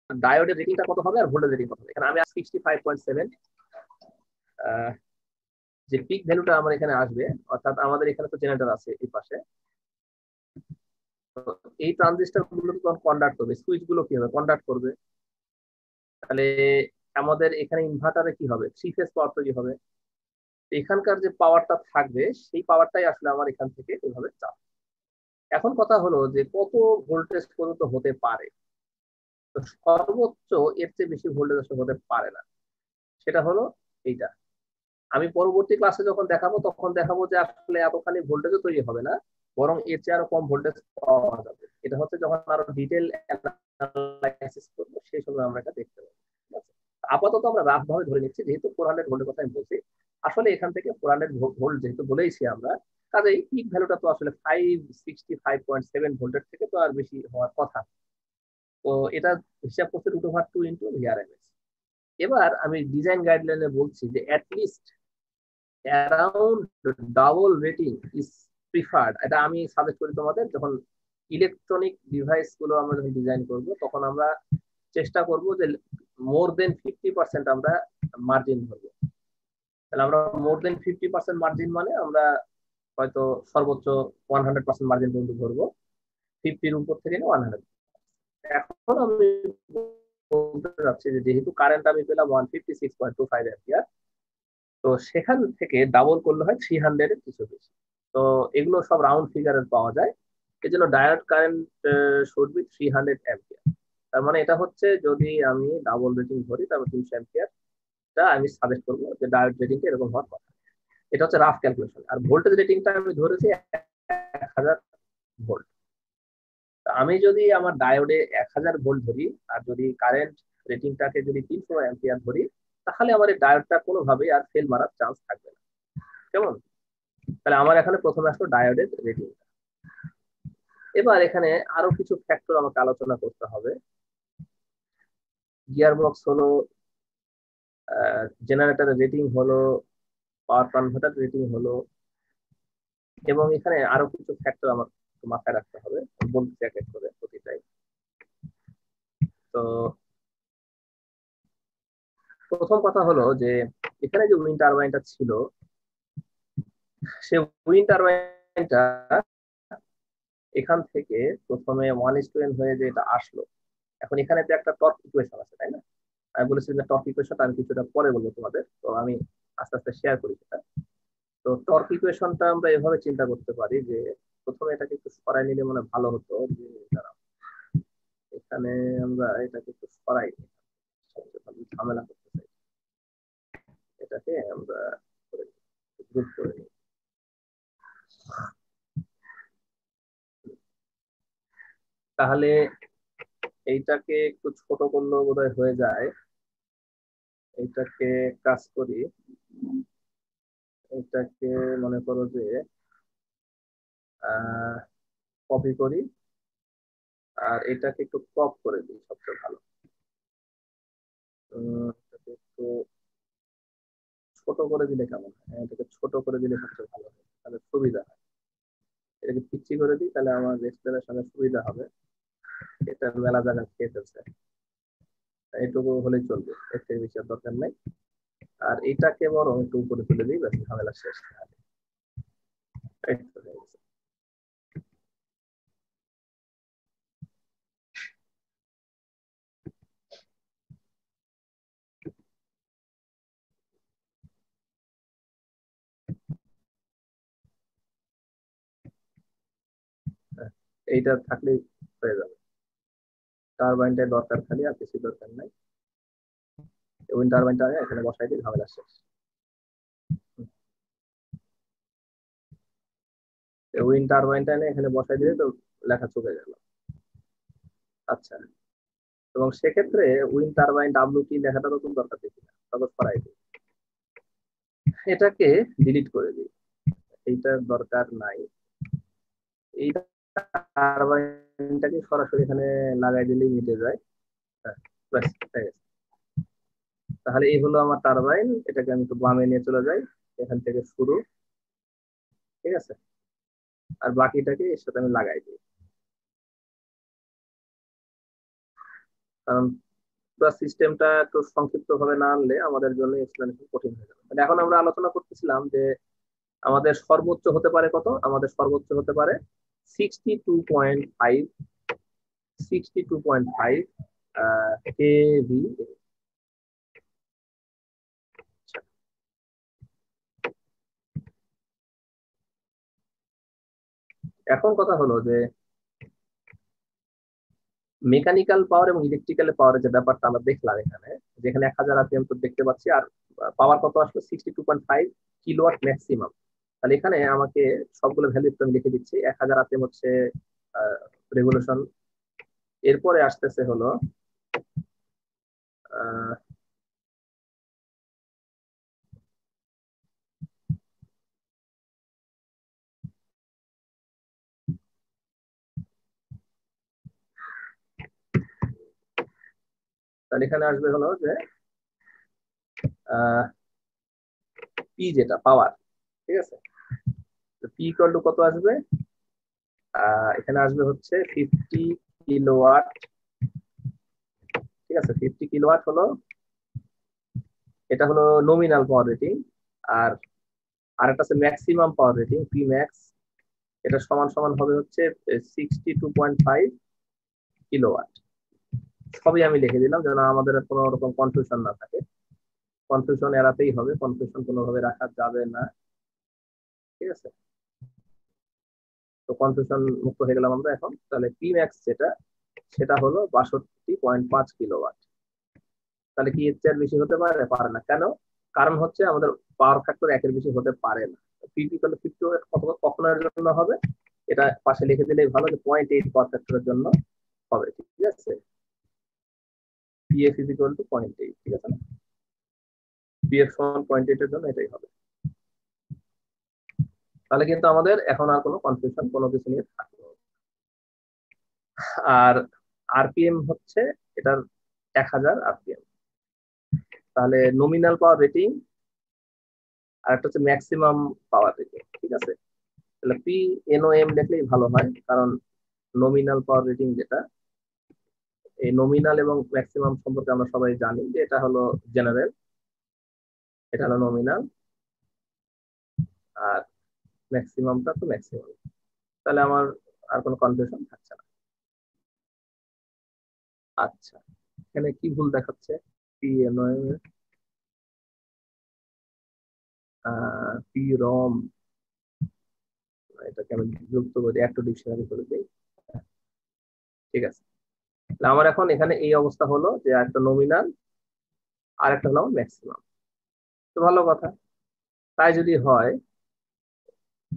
ডায়োডের রেটিংটা কত হবে আর ভোল্টেজ রেটিং কত হবে। এখানে আমি 65.7 যে পিক ভ্যালুটা আমার এখানে আসবে, অর্থাৎ আমাদের এখানে তো জেনারেটর আছে এই পাশে, তো এই ট্রানজিস্টর গুলো তখন কন্ডাক্ট করবে, সুইচ গুলো কি হবে কন্ডাক্ট করবে। তাহলে আমাদের এখানে ইনভার্টারে কি হবে, থ্রি ফেজ পাওয়ার তৈরি হবে। এখানকার যে পাওয়ারটা থাকবে সেই পাওয়ারটাই আসলে আমার এখান থেকে এভাবে চাপ। এখন কথা হলো যে কত ভোল্টেজ পর্যন্ত হতে পারে। তো সর্বোচ্চ এর চেয়ে বেশি ভোল্টেজ আসলে হতে পারে না, সেটা হলো এইটা। আমি পরবর্তী ক্লাসে যখন দেখাবো তখন দেখাবো যে আসলে এতখানি ভোল্টেজও তৈরি হবে না, বরং এর চেয়ে আরো কম ভোল্টেজ পাওয়া যাবে। এটা হচ্ছে যখন আরো ডিটেল অ্যানালাইসিস করবো সেই সময় আমরা এটা দেখতে পাবো। আপাতত আমরা রাফ ভাবে ধরে নিচ্ছি, যেহেতু 400 ভোল্টের কথা আমি বলছি, আসলে এখান থেকে 400 ভোল্ট যেহেতু বলেইছি আমরা, কাজেই পিক ভ্যালুটা তো আসলে 565.7 ভোল্টের থেকে তো আর বেশি হওয়ার কথা। তো এটা হিসাব করতে √2 ইন্টু VRMS। এবার আমি ডিজাইন গাইডলাইনে বলছি যে at least around double rating is preferred. এটা আমি সাজেস্ট করি তোমাদের, যখন ইলেকট্রনিক ডিভাইস গুলো আমরা যখন ডিজাইন করব তখন আমরা চেষ্টা করব যে মোর দেন 50% আমরা মার্জিন ধরবো। তাহলে আমরা মোর দেন 50% মার্জিন মানে আমরা হয়তো সর্বোচ্চ 100% মার্জিন পর্যন্ত ধরবো, 50-র উপর থেকে 100। এখন আমি বলতে চাচ্ছি যে যেহেতু কারেন্ট আমি পেলাম 156.25 অ্যাম্পিয়ার, তো সেখান থেকে ডাবল করলে হয় 300-এর কিছু বেশি। তো এগুলো সব রাউন্ড ফিগারের পাওয়া যায়, এই জন্য diode current should be 300 ampere. তার মানে এটা হচ্ছে যদি আমি ডাবল রেটিং ধরি তারপর 300 অ্যাম্পিয়ার, আমি সাজেস্ট করবো যে ডায়োড রেটিংটা এরকম হওয়ার কথা। এটা হচ্ছে রাফ ক্যালকুলেশন। আর ভোল্টেজ রেটিংটা আমি ধরেছি 1000 ভোল্ট। আমি যদি আমার ডায়োডে 1000 ভোল্ট ধরি আর যদি কারেন্ট রেটিংটাকে যদি 300 অ্যাম্পিয়ার ধরি, তাহলে আমার এই ডায়োডটা কোনোভাবেই আর ফেল মারার চান্স থাকবে না। কেমন? তাহলে আমার এখানে প্রথমে আসলো ডায়োডের রেটিং। এবার এখানে আরো কিছু ফ্যাক্টর আমাকে আলোচনা করতে হবে। গিয়ার বক্স হলো, জেনারেটরের রেটিং হলো, পাওয়ার কনভার্টার রেটিং হলো, এবং এখানে আরো কিছু ফ্যাক্টর আমার মাথায় রাখতে হবে, বলতে এক এক করে প্রতিটাই। তো প্রথম কথা হলো যে এখানে যে উইন্ড টারবাইনটা ছিল, সে উইন্ড টারবাইনটা এখান থেকে প্রথমে 1:n হয়ে যে এটা আসলো। এখন এখানে তো একটা টর্ক ইকুয়েশন আছে, তাই না? আমি বলেছি যে টর্ক ইকুয়েশনটা আমি কিছুটা পরে বলবো তোমাদের, তো আমি আস্তে আস্তে শেয়ার করি সেটা। তো টর্ক ইকুয়েশনটা আমরা এভাবে চিন্তা করতে পারি যে প্রথমে এটাকে একটু সরাই নিলে মনে ভালো হতো, যে দাঁড়াও, এখানে আমরা এটাকে একটু সরাই নিই, ঝামেলা করতে চাই, এটাকে আমরা গ্রুপ করে নিই। তাহলে এইটাকে একটু ছোট করলেও বোধহয় হয়ে যায়। এইটাকে কাজ করি, এটাকে মনে করো যে কপি করি, আর এটাকে একটু ক্রপ করে দিই সবচেয়ে ভালো। এটাকে একটু ছোট করে দিলে কেমন হয়? এটাকে ছোট করে দিলে সবচেয়ে ভালো হয়, তাহলে সুবিধা হয়। এটাকে পিচ্ছি করে দিই, তাহলে আমার এক্সপ্লেনেশনে সুবিধা হবে। এটা মেলা জায়গা খেয়ে ফেলছে, এইটুকু হলেই চলবে, এর থেকে বেশি আর দরকার নাই। আর এটাকে বরং একটু উপরে তুলে দিই, ব্যাস ঝামেলা শেষ। এই তো হয়ে গেছে। হ্যাঁ, এইটা থাকলেই হয়ে যাবে। টারবাইনটাই দরকার খালি, আর কিছু দরকার নাই। উইন্ড টারবাইনটা এখানে বসাই দিই, ঝামেলা শেষ। উইন্ড টারবাইনটা এখানে বসাই দিলে তো লেখা চলে গেল। আচ্ছা, এবং সেক্ষেত্রে উইন্ড টারবাইন WT লেখাটা তো কোনো দরকার দেখি না, কাগজ করাই দিই। এটাকে ডিলিট করে দিই, এইটার দরকার নাই। এই টারবাইনটাকে সরাসরি এখানে লাগাই দিলেই মিটে যায়। হ্যাঁ, ব্যাস হয়ে গেছে। তাহলে এই হলো আমার টারবাইন, এটাকে আমি একটু বামে নিয়ে চলে যাই, এখান থেকে শুরু। ঠিক আছে, আর বাকিটাকে এর সাথে আমি লাগাই দিই, কারণ পুরো সিস্টেমটা একটু সংক্ষিপ্ত ভাবে না আনলে আমাদের জন্য এক্সপ্লেনেশন কঠিন হয়ে যাবে। মানে এখন আমরা আলোচনা করতেছিলাম যে আমাদের সর্বোচ্চ হতে পারে কত, আমাদের সর্বোচ্চ হতে পারে 62.5 62.5 কেভি। এখন কথা হলো যে মেকানিক্যাল পাওয়ার এবং ইলেকট্রিক্যাল পাওয়ারের যে ব্যাপারটা আমরা দেখলাম এখানে, যেখানে 1000 আরপিএম তো দেখতে পাচ্ছি, আর পাওয়ার কত আসলো 62.5 কিলোওয়াট ম্যাক্সিমাম। তাহলে এখানে আমাকে সবগুলো ভ্যালু একটু আমি লিখে দিচ্ছি। 1000 আরপিএম হচ্ছে রেভলিউশন, এরপরে আসতেছে হলো আহ, তাহলে এখানে আসবে হলো যে পি যেটা পাওয়ার, ঠিক আছে, পি ইকুয়াল টু কত আসবে, এখানে আসবে হচ্ছে 50 কিলোওয়াট। ঠিক আছে, 50 কিলোওয়াট হলো, এটা হলো নমিনাল পাওয়ার রেটিং। আর আরেকটা আছে maximum power rating, P max, এটা সমান সমান হবে হচ্ছে 62.5 কিলোওয়াট। সবই আমি লিখে দিলাম যেন আমাদের কোনো রকম কনফিউশন না থাকে। কনফিউশন এড়াতেই হবে, কনফিউশন কোনোভাবে রাখা যাবে না। ঠিক আছে, তো কনফিউশন মুক্ত হয়ে গেলাম আমরা এখন। তাহলে পি ম্যাক্স যেটা, সেটা হলো 62.5 কিলোওয়াট। তাহলে কি এর চেয়ে বেশি হতে পারে? পারে না। কেন? কারণ হচ্ছে আমাদের পাওয়ার ফ্যাক্টর একের বেশি হতে পারে না। পিপি তাহলে 50 কখনোর জন্য হবে, এটা পাশে লিখে দিলেই ভালো, যে 0.8 পাওয়ার ফ্যাক্টরের জন্য হবে। ঠিক আছে, পিএফ ইজ ইকুয়াল টু 0.8। ঠিক আছে না, পিএফ সমান 0.8 এর জন্য এটাই হবে। তাহলে কিন্তু আমাদের এখন আর কোনো কনফিউশন কোনো কিছু নিয়ে থাকবে না। আর আরপিএম হচ্ছে এটার 1000 আরপিএম। তাহলে নমিনাল পাওয়ার রেটিং আর একটা হচ্ছে ম্যাক্সিমাম পাওয়ার রেটিং। ঠিক আছে, তাহলে পি এনওএম লিখলেই ভালো হয়, কারণ নমিনাল পাওয়ার রেটিং যেটা, এই নমিনাল এবং ম্যাক্সিমাম সম্পর্কে আমরা সবাই জানি যে এটা হলো জেনারেল, এটা হলো নমিনাল, আর ম্যাক্সিমামটা তো ম্যাক্সিমাম। তাহলে আমার আর কোনো কনফিউশন থাকছে না। আচ্ছা, এখানে কি ভুল দেখাচ্ছে? পি এনওএম পি রম, এটাকে আমি যুক্ত করে একটু ডিকশনারি করে দিই। ঠিক আছে, তাহলে আমার এখন এখানে এই অবস্থা হলো যে একটা নমিনাল আর একটা হলো ম্যাক্সিমাম। তো ভালো কথা, তাই যদি হয়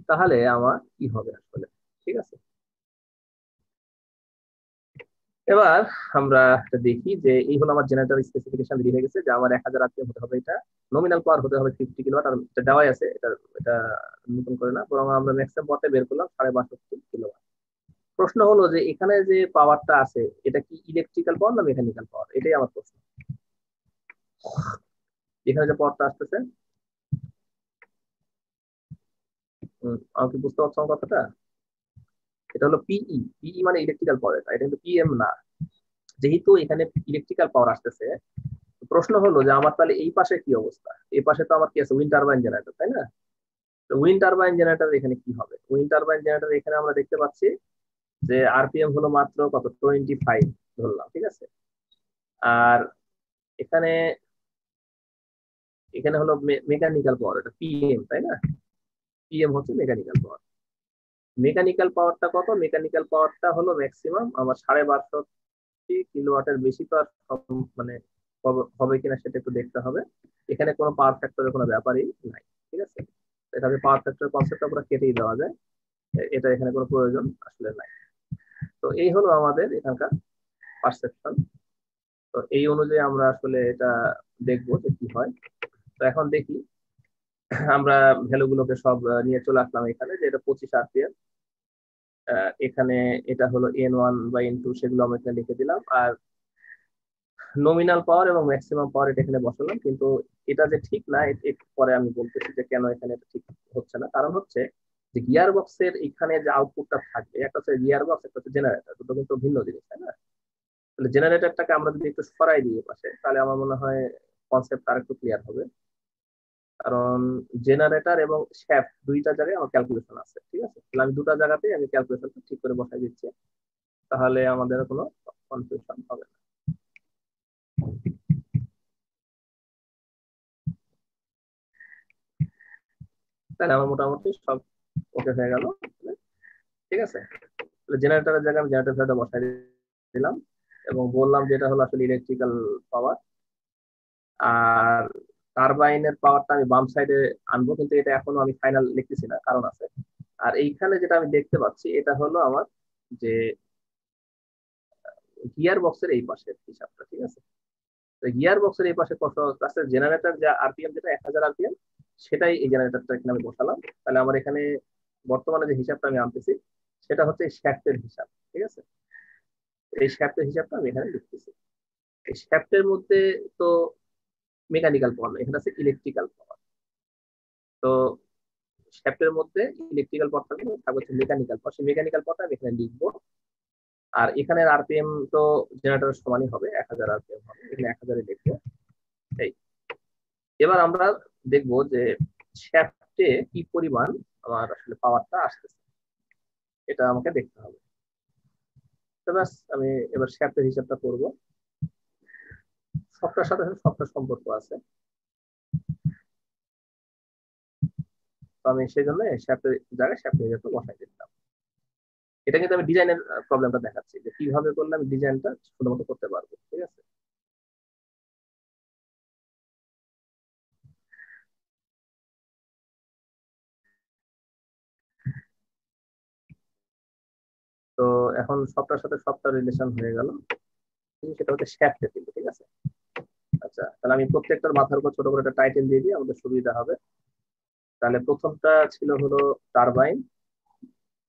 তাহলে আমার কি হবে আসলে? ঠিক আছে, এবার আমরা দেখি যে এই হলো আমার জেনারেটর স্পেসিফিকেশন রেডি হয়ে গেছে, যে আমার 1000 আরপিএম হতে হবে, এটা নমিনাল পাওয়ার হতে হবে 50 কিলোওয়াট, আর এটা দেওয়াই আছে, এটা এটা নতুন করে না, বরং আমরা ম্যাক্সিমাম পাওয়ারটা বের করলাম 62.5 কিলোওয়াট। প্রশ্ন হলো যে এখানে যে পাওয়ারটা আছে এটা কি ইলেকট্রিক্যাল পাওয়ার না মেকানিক্যাল পাওয়ার, এটাই আমার প্রশ্ন। এখানে যে পাওয়ারটা আসতেছে, আমাকে বুঝতে পারছো আমার কথাটা? এটা হলো পিই, পিই মানে ইলেকট্রিক্যাল পাওয়ার, এটা কিন্তু পিএম না। যেহেতু এখানে ইলেকট্রিক্যাল পাওয়ার আসতেছে, প্রশ্ন হলো যে আমার তাহলে এই পাশে কি অবস্থা? এই পাশে তো আমার কি আছে, উইন্ড টারবাইন জেনারেটর, তাই না? তো উইন্ড টারবাইন জেনারেটর এখানে কি হবে? উইন্ড টারবাইন জেনারেটর এখানে আমরা দেখতে পাচ্ছি যে আরপিএম হলো মাত্র কত, 25 ধরলাম। ঠিক আছে, আর এখানে এখানে হলো মেকানিক্যাল পাওয়ার, এটা পিএম, তাই না? পিএম হচ্ছে মেকানিক্যাল পাওয়ার। মেকানিক্যাল পাওয়ারটা কত? মেকানিক্যাল পাওয়ারটা হলো ম্যাক্সিমাম আমার 1250 কিলোওয়াটের বেশি তো আর মানে হবে কিনা সেটা একটু দেখতে হবে। এখানে কোনো পাওয়ার ফ্যাক্টরের কোনো ব্যাপারই নাই। ঠিক আছে, এখানে পাওয়ার ফ্যাক্টরের কনসেপ্টটা পুরো কেটেই দেওয়া যায়, এটা এখানে কোনো প্রয়োজন আসলে নাই। তো এই হলো আমাদের এখানকার পারসেপশন। তো এই অনুযায়ী আমরা আসলে এটা দেখবো যে কি হয়। তো এখন দেখি, আমরা ভ্যালু গুলোকে সব নিয়ে চলে আসলাম এখানে, যে এটা 25 আরপিএম, এখানে এটা হলো N1/N2, সেগুলো আমরা এখানে লিখে দিলাম। আর নমিনাল পাওয়ার এবং ম্যাক্সিমাম পাওয়ার এটা এখানে বসালাম। কিন্তু এটা যে ঠিক না, একটু পরে আমি বলতেছি যে কেন এখানে এটা ঠিক হচ্ছে না। কারণ হচ্ছে যে গিয়ার বক্সের এখানে যে আউটপুটটা থাকবে, একটা হচ্ছে গিয়ার বক্স, একটা হচ্ছে জেনারেটর, দুটো কিন্তু ভিন্ন জিনিস, তাই না? তাহলে জেনারেটরটাকে আমরা যদি একটু সরাই দিই পাশে, তাহলে আমার মনে হয় কনসেপ্ট আর একটু ক্লিয়ার হবে। কারণ জেনারেটর এবং শ্যাফট দুইটা জায়গায় আমার ক্যালকুলেশন আছে, ঠিক আছে? তাহলে আমি দুটো জায়গাতেই আমি ক্যালকুলেশনটা ঠিক করে বসাই দিচ্ছি, তাহলে আমাদের কোনো কনফিউশন হবে না। তাহলে আমার মোটামুটি সব ওকে হয়ে গেল, ঠিক আছে? তাহলে জেনারেটরের জায়গায় আমি জেনারেটরটা বসাই দিলাম এবং বললাম যে এটা হলো আসলে ইলেকট্রিক্যাল পাওয়ার। আর টারবাইনের পাওয়ারটা আমি বাম সাইডে আনবো, কিন্তু এটা এখনো আমি ফাইনাল লিখতেছি না, কারণ আছে। আর এইখানে যেটা আমি দেখতে পাচ্ছি এটা হলো আমার যে গিয়ার বক্সের এই পাশের হিসাবটা, ঠিক আছে? গিয়ার বক্সের এই পাশে কত আছে, জেনারেটর যা আরপিএম যেটা 1000 আরপিএম, সেটাই এই জেনারেটরটা এখানে আমি বসালাম। তাহলে আমার এখানে বর্তমানে যে হিসাবটা আমি আনতেছি সেটা হচ্ছে শ্যাফটের হিসাব, ঠিক আছে? এই শ্যাফটের হিসাবটা আমি এখানে লিখতেছি। এই শ্যাফটের মধ্যে তো মেকানিক্যাল পাওয়ার না, এখানে আছে ইলেকট্রিক্যাল পাওয়ার। তো শ্যাফটের মধ্যে ইলেকট্রিক্যাল পাওয়ার থাকবে, থাকবে হচ্ছে মেকানিক্যাল পাওয়ার। সেই মেকানিক্যাল পাওয়ারটা আমি এখানে লিখবো। আর এখানে আরপিএম তো জেনারেটরের সমানই হবে, 1000 আরপিএম হবে, এখানে 1000 লিখবো। এই এবার আমরা দেখবো যে শ্যাফটে কি পরিমাণ আমার আসলে পাওয়ারটা আসতেছে, এটা আমাকে দেখতে হবে। তো ব্যাস, আমি এবার শ্যাফটের হিসাবটা করব। সবটার সাথে সবটার সম্পর্ক আছে, তো আমি সেই জন্য শ্যাফটের জায়গায় শ্যাফটের হিসাবটা বসাই দিলাম। এটা কিন্তু আমি ডিজাইনের প্রবলেমটা দেখাচ্ছি যে কিভাবে করলে আমি ডিজাইনটা শুধুমাত্র করতে পারবো, ঠিক আছে? তো এখন সবটার সাথে সবটা রিলেশন হয়ে গেল, সেটা হচ্ছে শ্যাফটের কিন্তু, ঠিক আছে? আচ্ছা, তাহলে আমি প্রত্যেকটার মাথার উপর ছোট করে একটা টাইটেল দিয়ে দিই, আমাদের সুবিধা হবে। তাহলে প্রথমটা ছিল হলো টারবাইন,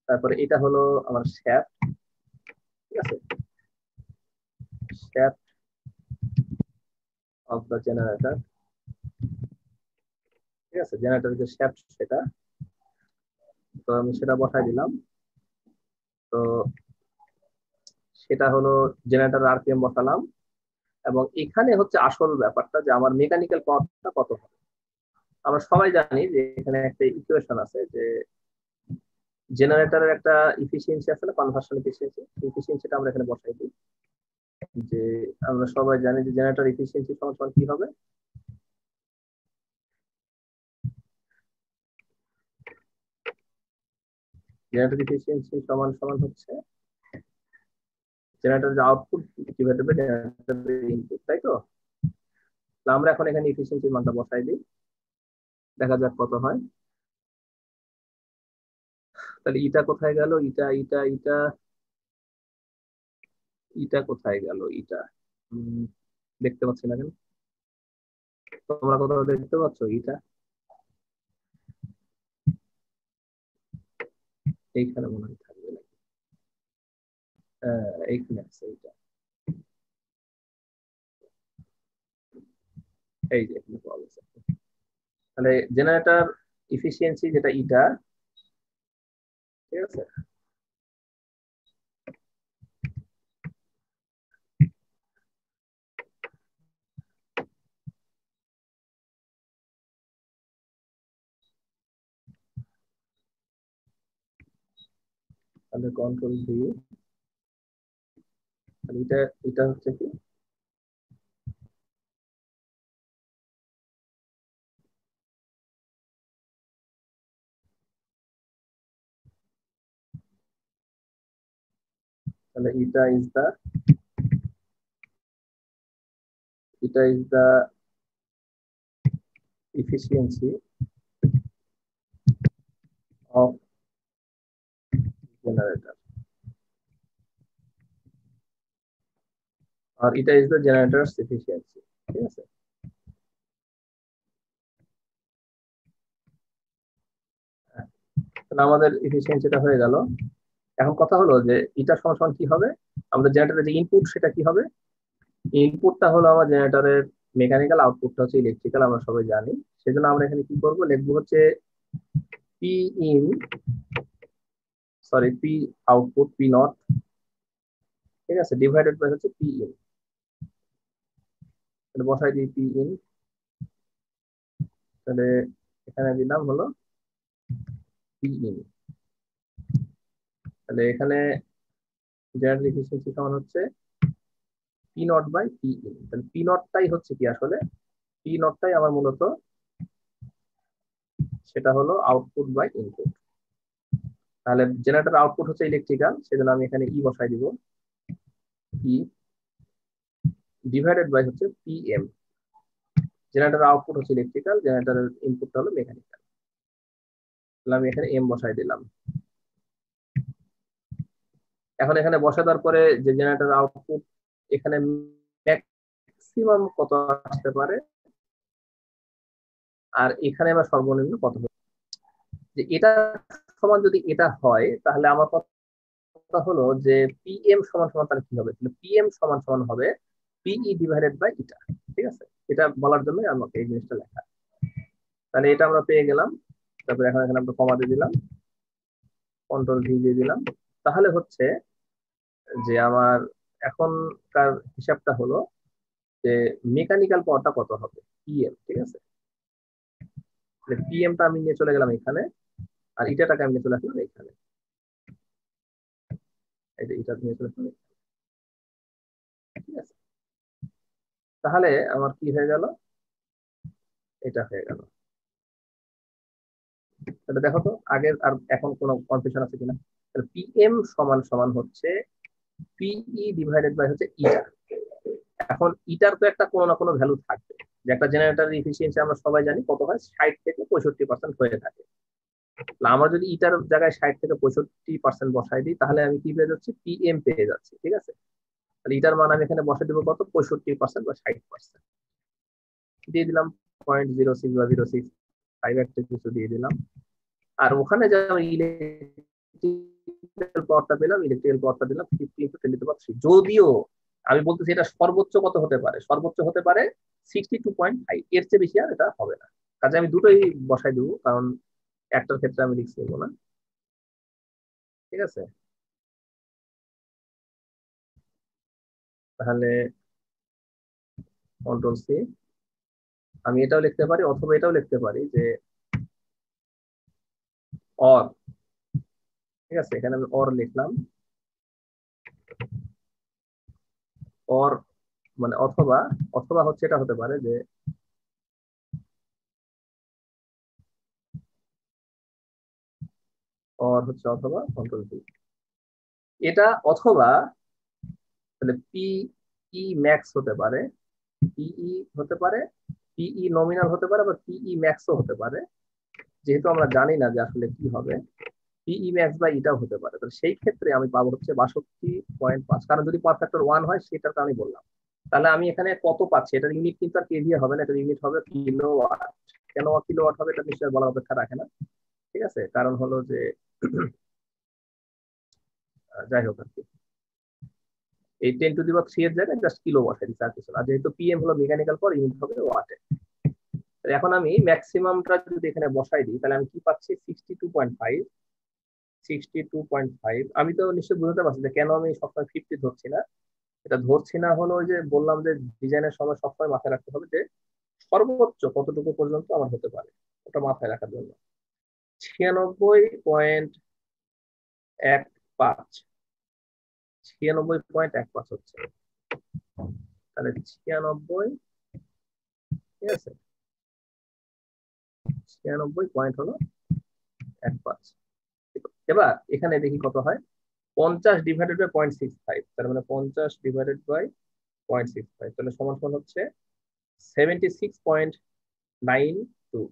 তারপরে এটা হলো আমার শ্যাফট, ঠিক আছে? শ্যাফট অফ দ্য জেনারেটর, ঠিক আছে? জেনারেটর যে শ্যাফট সেটা, তো আমি সেটা বসাই দিলাম। তো সেটা হলো জেনারেটর আরপিএম বসালাম। এবং এখানে হচ্ছে আসল ব্যাপারটা যে আমার মেকানিক্যাল পাওয়ারটা কত হবে। আমরা সবাই জানি যে এখানে একটা ইকুয়েশন আছে যে জেনারেটরের একটা ইফিসিয়েন্সি আছে না, কনভার্সন ইফিসিয়েন্সি, ইফিসিয়েন্সিটা আমরা এখানে বসাই দিই। যে আমরা সবাই জানি যে জেনারেটর ইফিসিয়েন্সি সমান সমান কি হবে, জেনারেটর ইফিসিয়েন্সি সমান সমান হচ্ছে জেনারেটর যে output divided by generator input, তাই তো? আমরা এখন এখানে ইফিসিয়েন্সির মানটা বসাই দিই, দেখা যাক কত হয়। তাহলে ইটা কোথায় গেল, ইটা ইটা ইটা ইটা কোথায় গেল, ইটা দেখতে পাচ্ছি না কেন? তোমরা কোথাও দেখতে পাচ্ছ ইটা? এইখানে মনে হয় থাকবে নাকি? এইখানে আছে এইটা, এই যে এখানে পাওয়া গেছে। তাহলে জেনারেটর ইফিসিয়েন্সি যেটা ইটা, ঠিক আছে? তাহলে কন্ট্রোল দিয়ে এটা, এটা হচ্ছে কি, তাহলে এটা is the efficiency of generator, আর এটা ইজ দা জেনারেটরস efficiency, ঠিক আছে? তাহলে আমাদের এফিসিয়েন্সিটা হয়ে গেল। এখন কথা হলো যে এটা সমান সমান কি হবে, আমাদের জেনারেটরের যে ইনপুট সেটা কি হবে? ইনপুটটা হলো আমার জেনারেটরের মেকানিক্যাল, আউটপুটটা হচ্ছে ইলেকট্রিক্যাল, আমরা সবাই জানি। সেজন্য আমরা এখানে কি করব, লিখবো হচ্ছে P in, sorry P output, P not ঠিক আছে, ডিভাইডেড বাই হচ্ছে পি ইন, তাহলে বসাই দিই পি ইন, তাহলে এখানে দিলাম হলো পি ইন, তাহলে এখানে জেনারেল এফিসিয়েন্সি সমান হচ্ছে P naught by P in, তাহলে পি নটটাই হচ্ছে কি আসলে, পি নটটাই আমার মূলত সেটা হলো আউটপুট বাই ইনপুট। তাহলে জেনারেটর আউটপুট হচ্ছে ইলেকট্রিক্যাল, সেজন্য আমি এখানে ই বসাই দিব, ই ডিভাইডেড বাই হচ্ছে পি এম, জেনারেটর আউটপুট হচ্ছে ইলেকট্রিক্যাল, জেনারেটরের ইনপুটটা হলো মেকানিক্যাল, তাহলে আমি এখানে এম বসাই দিলাম। এখন এখানে বসা দেওয়ার পরে যে জেনারেটর আউটপুট এখানে ম্যাক্সিমাম কত আসতে পারে আর এখানে আমার সর্বনিম্ন কত হবে, যে এটা সমান যদি এটা হয় তাহলে আমার কথা হলো যে পিএম সমান সমান তাহলে কি হবে, তাহলে পিএম সমান সমান হবে পিই ডিভাইডেড বাই ইটা। ঠিক আছে, এটা বলার জন্য আমাকে এই জিনিসটা লেখা, তাহলে এটা আমরা পেয়ে গেলাম। তারপরে এখন এখানে আমরা কমা দিয়ে দিলাম, কন্ট্রোল ভি দিয়ে দিলাম, তাহলে হচ্ছে যে আমার এখনকার হিসাবটা হলো যে মেকানিক্যাল পাওয়ারটা কত হবে পিএম। ঠিক আছে, পিএমটা আমি নিয়ে চলে গেলাম এখানে, আর ইটাটাকে আমি নিয়ে চলে আসলাম এখানে, এই যে ইটা নিয়ে চলে আসলাম এখানে। ঠিক আছে, তাহলে আমার কি হয়ে গেল, এটা হয়ে গেল। তাহলে দেখো তো আগের আর এখন কোনো কনফিউশন আছে কিনা, তাহলে পিএম সমান সমান হচ্ছে পিই ডিভাইডেড বাই হচ্ছে ইটা। এখন ইটার তো একটা কোনো না কোনো ভ্যালু থাকবে, যে একটা জেনারেটরের এফিসিয়েন্সি আমরা সবাই জানি কত হয়, 60 থেকে 65% হয়ে থাকে। আমরা যদি ইটার জায়গায় 60 থেকে 65% বসাই দিই তাহলে আমি কি পেয়ে যাচ্ছি, পিএম পেয়ে যাচ্ছি। ঠিক আছে, তাহলে ইটার মান আমি এখানে বসে দেবো কত, 65% বা 60% দিয়ে দিলাম, 0.06 বা 0.65 একটা কিছু দিয়ে দিলাম। আর ওখানে যে আমি ইলেকট্রিক্যাল পাওয়ারটা পেলাম, ইলেকট্রিক্যাল পাওয়ারটা দিলাম 50 × 10⁻³ যদিও আমি বলতেছি এটা সর্বোচ্চ কত হতে পারে, সর্বোচ্চ হতে পারে 62.5, এর চেয়ে বেশি আর এটা হবে না। কাজে আমি দুটোই বসাই দেবো, কারণ একটার ক্ষেত্রে আমি রিস্ক নেবো না। ঠিক আছে, তাহলে কন্ট্রোল সি, আমি এটাও লিখতে পারি অথবা এটাও লিখতে পারি যে অর। ঠিক আছে, এখানে আমি অর লিখলাম, অর মানে অথবা, অথবা হচ্ছে এটা হতে পারে যে অর হচ্ছে অথবা, কন্ট্রোল ভি, এটা অথবা তাহলে পিই ম্যাক্স হতে পারে, পিই হতে পারে, পিই নমিনাল হতে পারে, বা পিই ম্যাক্সও হতে পারে, যেহেতু আমরা জানি না যে আসলে কি হবে, পিই ম্যাক্স বা এটাও হতে পারে। তাহলে সেই ক্ষেত্রে আমি পাবো হচ্ছে 62.5, কারণ যদি পাওয়ার ফ্যাক্টর 1 হয় সেটা তো আমি বললাম। তাহলে আমি এখানে কত পাচ্ছি, এটার ইউনিট কিন্তু আর কেভিএ হবে না, এটার ইউনিট হবে কিলোওয়াট। কেন কিলোওয়াট হবে এটা নিশ্চয়ই বলার অপেক্ষা রাখে না। ঠিক আছে, কারণ হলো যে যাই হোক আর কি, এই 10⁻³ এর জায়গায় জাস্ট কিলো বসাই দিচ্ছে আর কিছু না, যেহেতু পিএম হলো মেকানিক্যাল পাওয়ার, ইউনিট হবে ওয়াটে। এখন আমি ম্যাক্সিমামটা যদি এখানে বসাই দিই তাহলে আমি কি পাচ্ছি, 62.5, 62.5। আমি তো নিশ্চয়ই বুঝতে পারছি যে কেন আমি সবসময় 50 ধরছি না। এটা ধরছি না হলো ওই যে বললাম যে ডিজাইনের সময় সবসময় মাথায় রাখতে হবে যে সর্বোচ্চ কতটুকু পর্যন্ত আমার হতে পারে, ওটা মাথায় রাখার জন্য। 96.15, 96.15 হচ্ছে, তাহলে 96, ঠিক আছে, 96 পয়েন্ট হলো 1 পাঁচ। এবার এখানে দেখি কত হয়, 50 ডিভাইডেড বাই 0.65, তার মানে 50 ডিভাইডেড বাই 0.65, তাহলে সমান সমান হচ্ছে 76.92,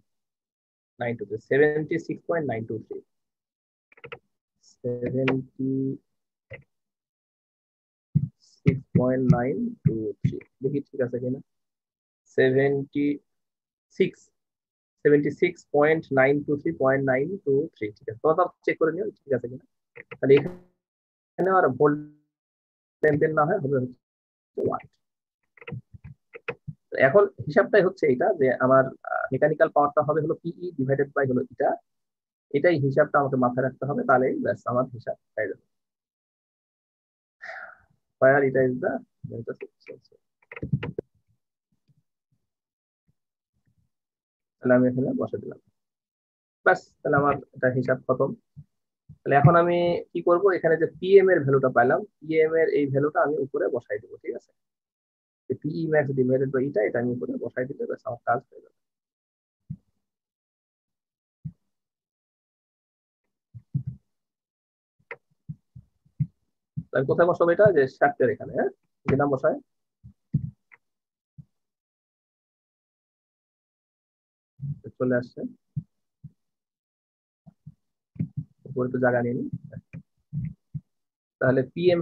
76.923, 76.923, দেখি ঠিক আছে কিনা, 76, 76.923.923, ঠিক আছে, তোমরা চেক করে নিও ঠিক আছে কিনা। তাহলে এখানে আর ভোল্ট টেম্পের না হয়, হবে হচ্ছে ওয়াট। এখন হিসাবটাই হচ্ছে এটা যে আমার মেকানিক্যাল পাওয়ারটা হবে হলো পিই ডিভাইডেড বাই হলো এটা, এটাই হিসাবটা আমাকে মাথায় রাখতে হবে, তাহলেই ব্যাস আমার হিসাব হয়ে যাবে। where এটা is the delta efficiency। তাহলে আমি এখানে বসে দিলাম, ব্যাস, তাহলে আমার এটা হিসাব খতম। তাহলে এখন আমি কি করব, এখানে যে পিএম এর ভ্যালুটা পাইলাম, পিএম এর এই ভ্যালুটা আমি উপরে বসাই দেবো, ঠিক আছে? পিই ম্যাক্স ডিভাইডেড বাই এটা, এটা আমি উপরে বসাই দিলে ব্যাস আমার কাজ হয়ে যাবে। তাহলে কোথায় বসাবো এটা, যে শ্যাফটের এখানে, হ্যাঁ, যে নাম বসায় চলে আসছে, উপরে তো জায়গা নিয়ে নি। তাহলে পিএম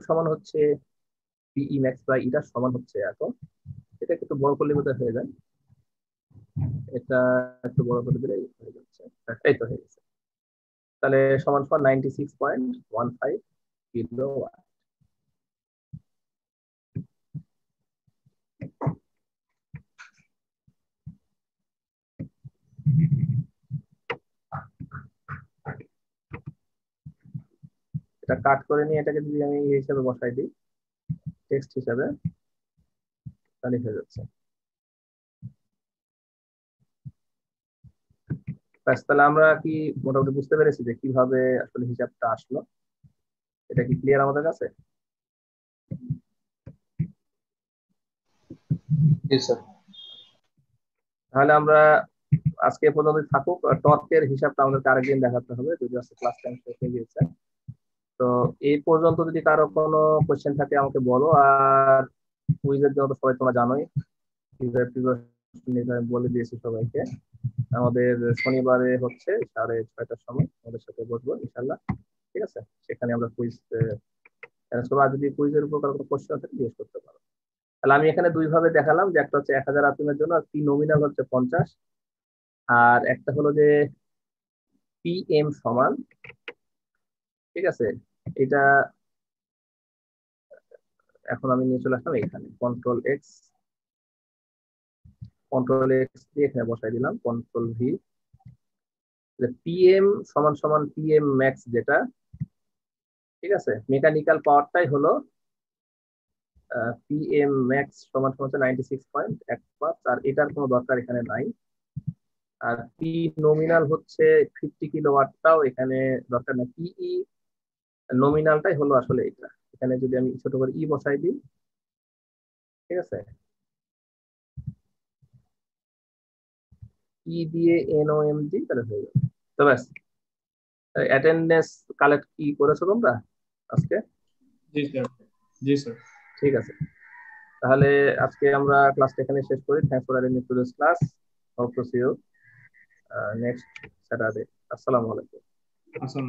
সমান হচ্ছে পিই ম্যাক্স বাই এটা সমান হচ্ছে এত, এটা একটু বড় করলে বোধহয় হয়ে যায়, এটা একটু বড় করে দিলে হয়ে যাচ্ছে, এই তো হয়ে গেছে। তাহলে সমান সমান 96.15 কিলো। এটা কাট করে নিয়ে এটাকে যদি আমি এই হিসাবে বসাই দিই, টেক্সট হিসাবে, তাহলে হয়ে যাচ্ছে। ব্যাস, তাহলে আমরা কি মোটামুটি বুঝতে পেরেছি যে কিভাবে আসলে হিসাবটা আসলো? এটা কি ক্লিয়ার আমাদের কাছে? জি স্যার। তাহলে আমরা আজকে এ পর্যন্ত থাকুক, টর্কের হিসাবটা আমাদেরকে আরেকদিন দেখাতে হবে, যদি আজকে ক্লাস টাইম শেষ হয়ে গিয়েছে। তো এই পর্যন্ত যদি কারো কোনো কোশ্চেন থাকে আমাকে বলো, আর কুইজের জন্য তো সবাই তোমরা জানোই, আমি বলে দিয়েছি সবাইকে। আমাদের শনিবারে হচ্ছে 6:30টার সময় আমাদের সাথে বসবো ইনশাল্লাহ, ঠিক আছে? সেখানে আমরা কুইজ অ্যারেঞ্জ করবো, আর যদি কুইজের উপর কারো কোনো কোশ্চেন থাকে জিজ্ঞেস করতে পারো। তাহলে আমি এখানে দুই ভাবে দেখালাম, যে একটা হচ্ছে 1000 আরপিএম জন্য, আর পি নমিনাল হচ্ছে 50, আর একটা হলো যে পিএম সমান, ঠিক আছে, এটা এখন আমি নিয়ে চলে আসলাম এখানে, কন্ট্রোল এক্স দিয়ে এখানে বসাই দিলাম, কন্ট্রোল ভি। পিএম সমান সমান পিএম ম্যাক্স যেটা, ঠিক আছে, মেকানিক্যাল পাওয়ারটাই হলো পিএম ম্যাক্স সমান সমান 96.15, আর এটার কোনো দরকার এখানে নাই। আর পি নমিনাল হচ্ছে 50 কিলোওয়াটটাও এখানে দরকার নেই, পিই নমিনালটাই হলো আসলে এটা। এখানে যদি আমি ছোট করে ই বসাই দিই, ঠিক আছে, ই দিয়ে এনওএম দিই, তাহলে হয়ে যাবে। তো ব্যাস, অ্যাটেন্ডেন্স কালেক্ট কি করেছো তোমরা আজকে? জি স্যার। জি স্যার। ঠিক আছে, তাহলে আজকে আমরা ক্লাসটা এখানে শেষ করি। Thanks for attending to this class. Hope to see you next Saturday. আসসালামু আলাইকুম। আসুন।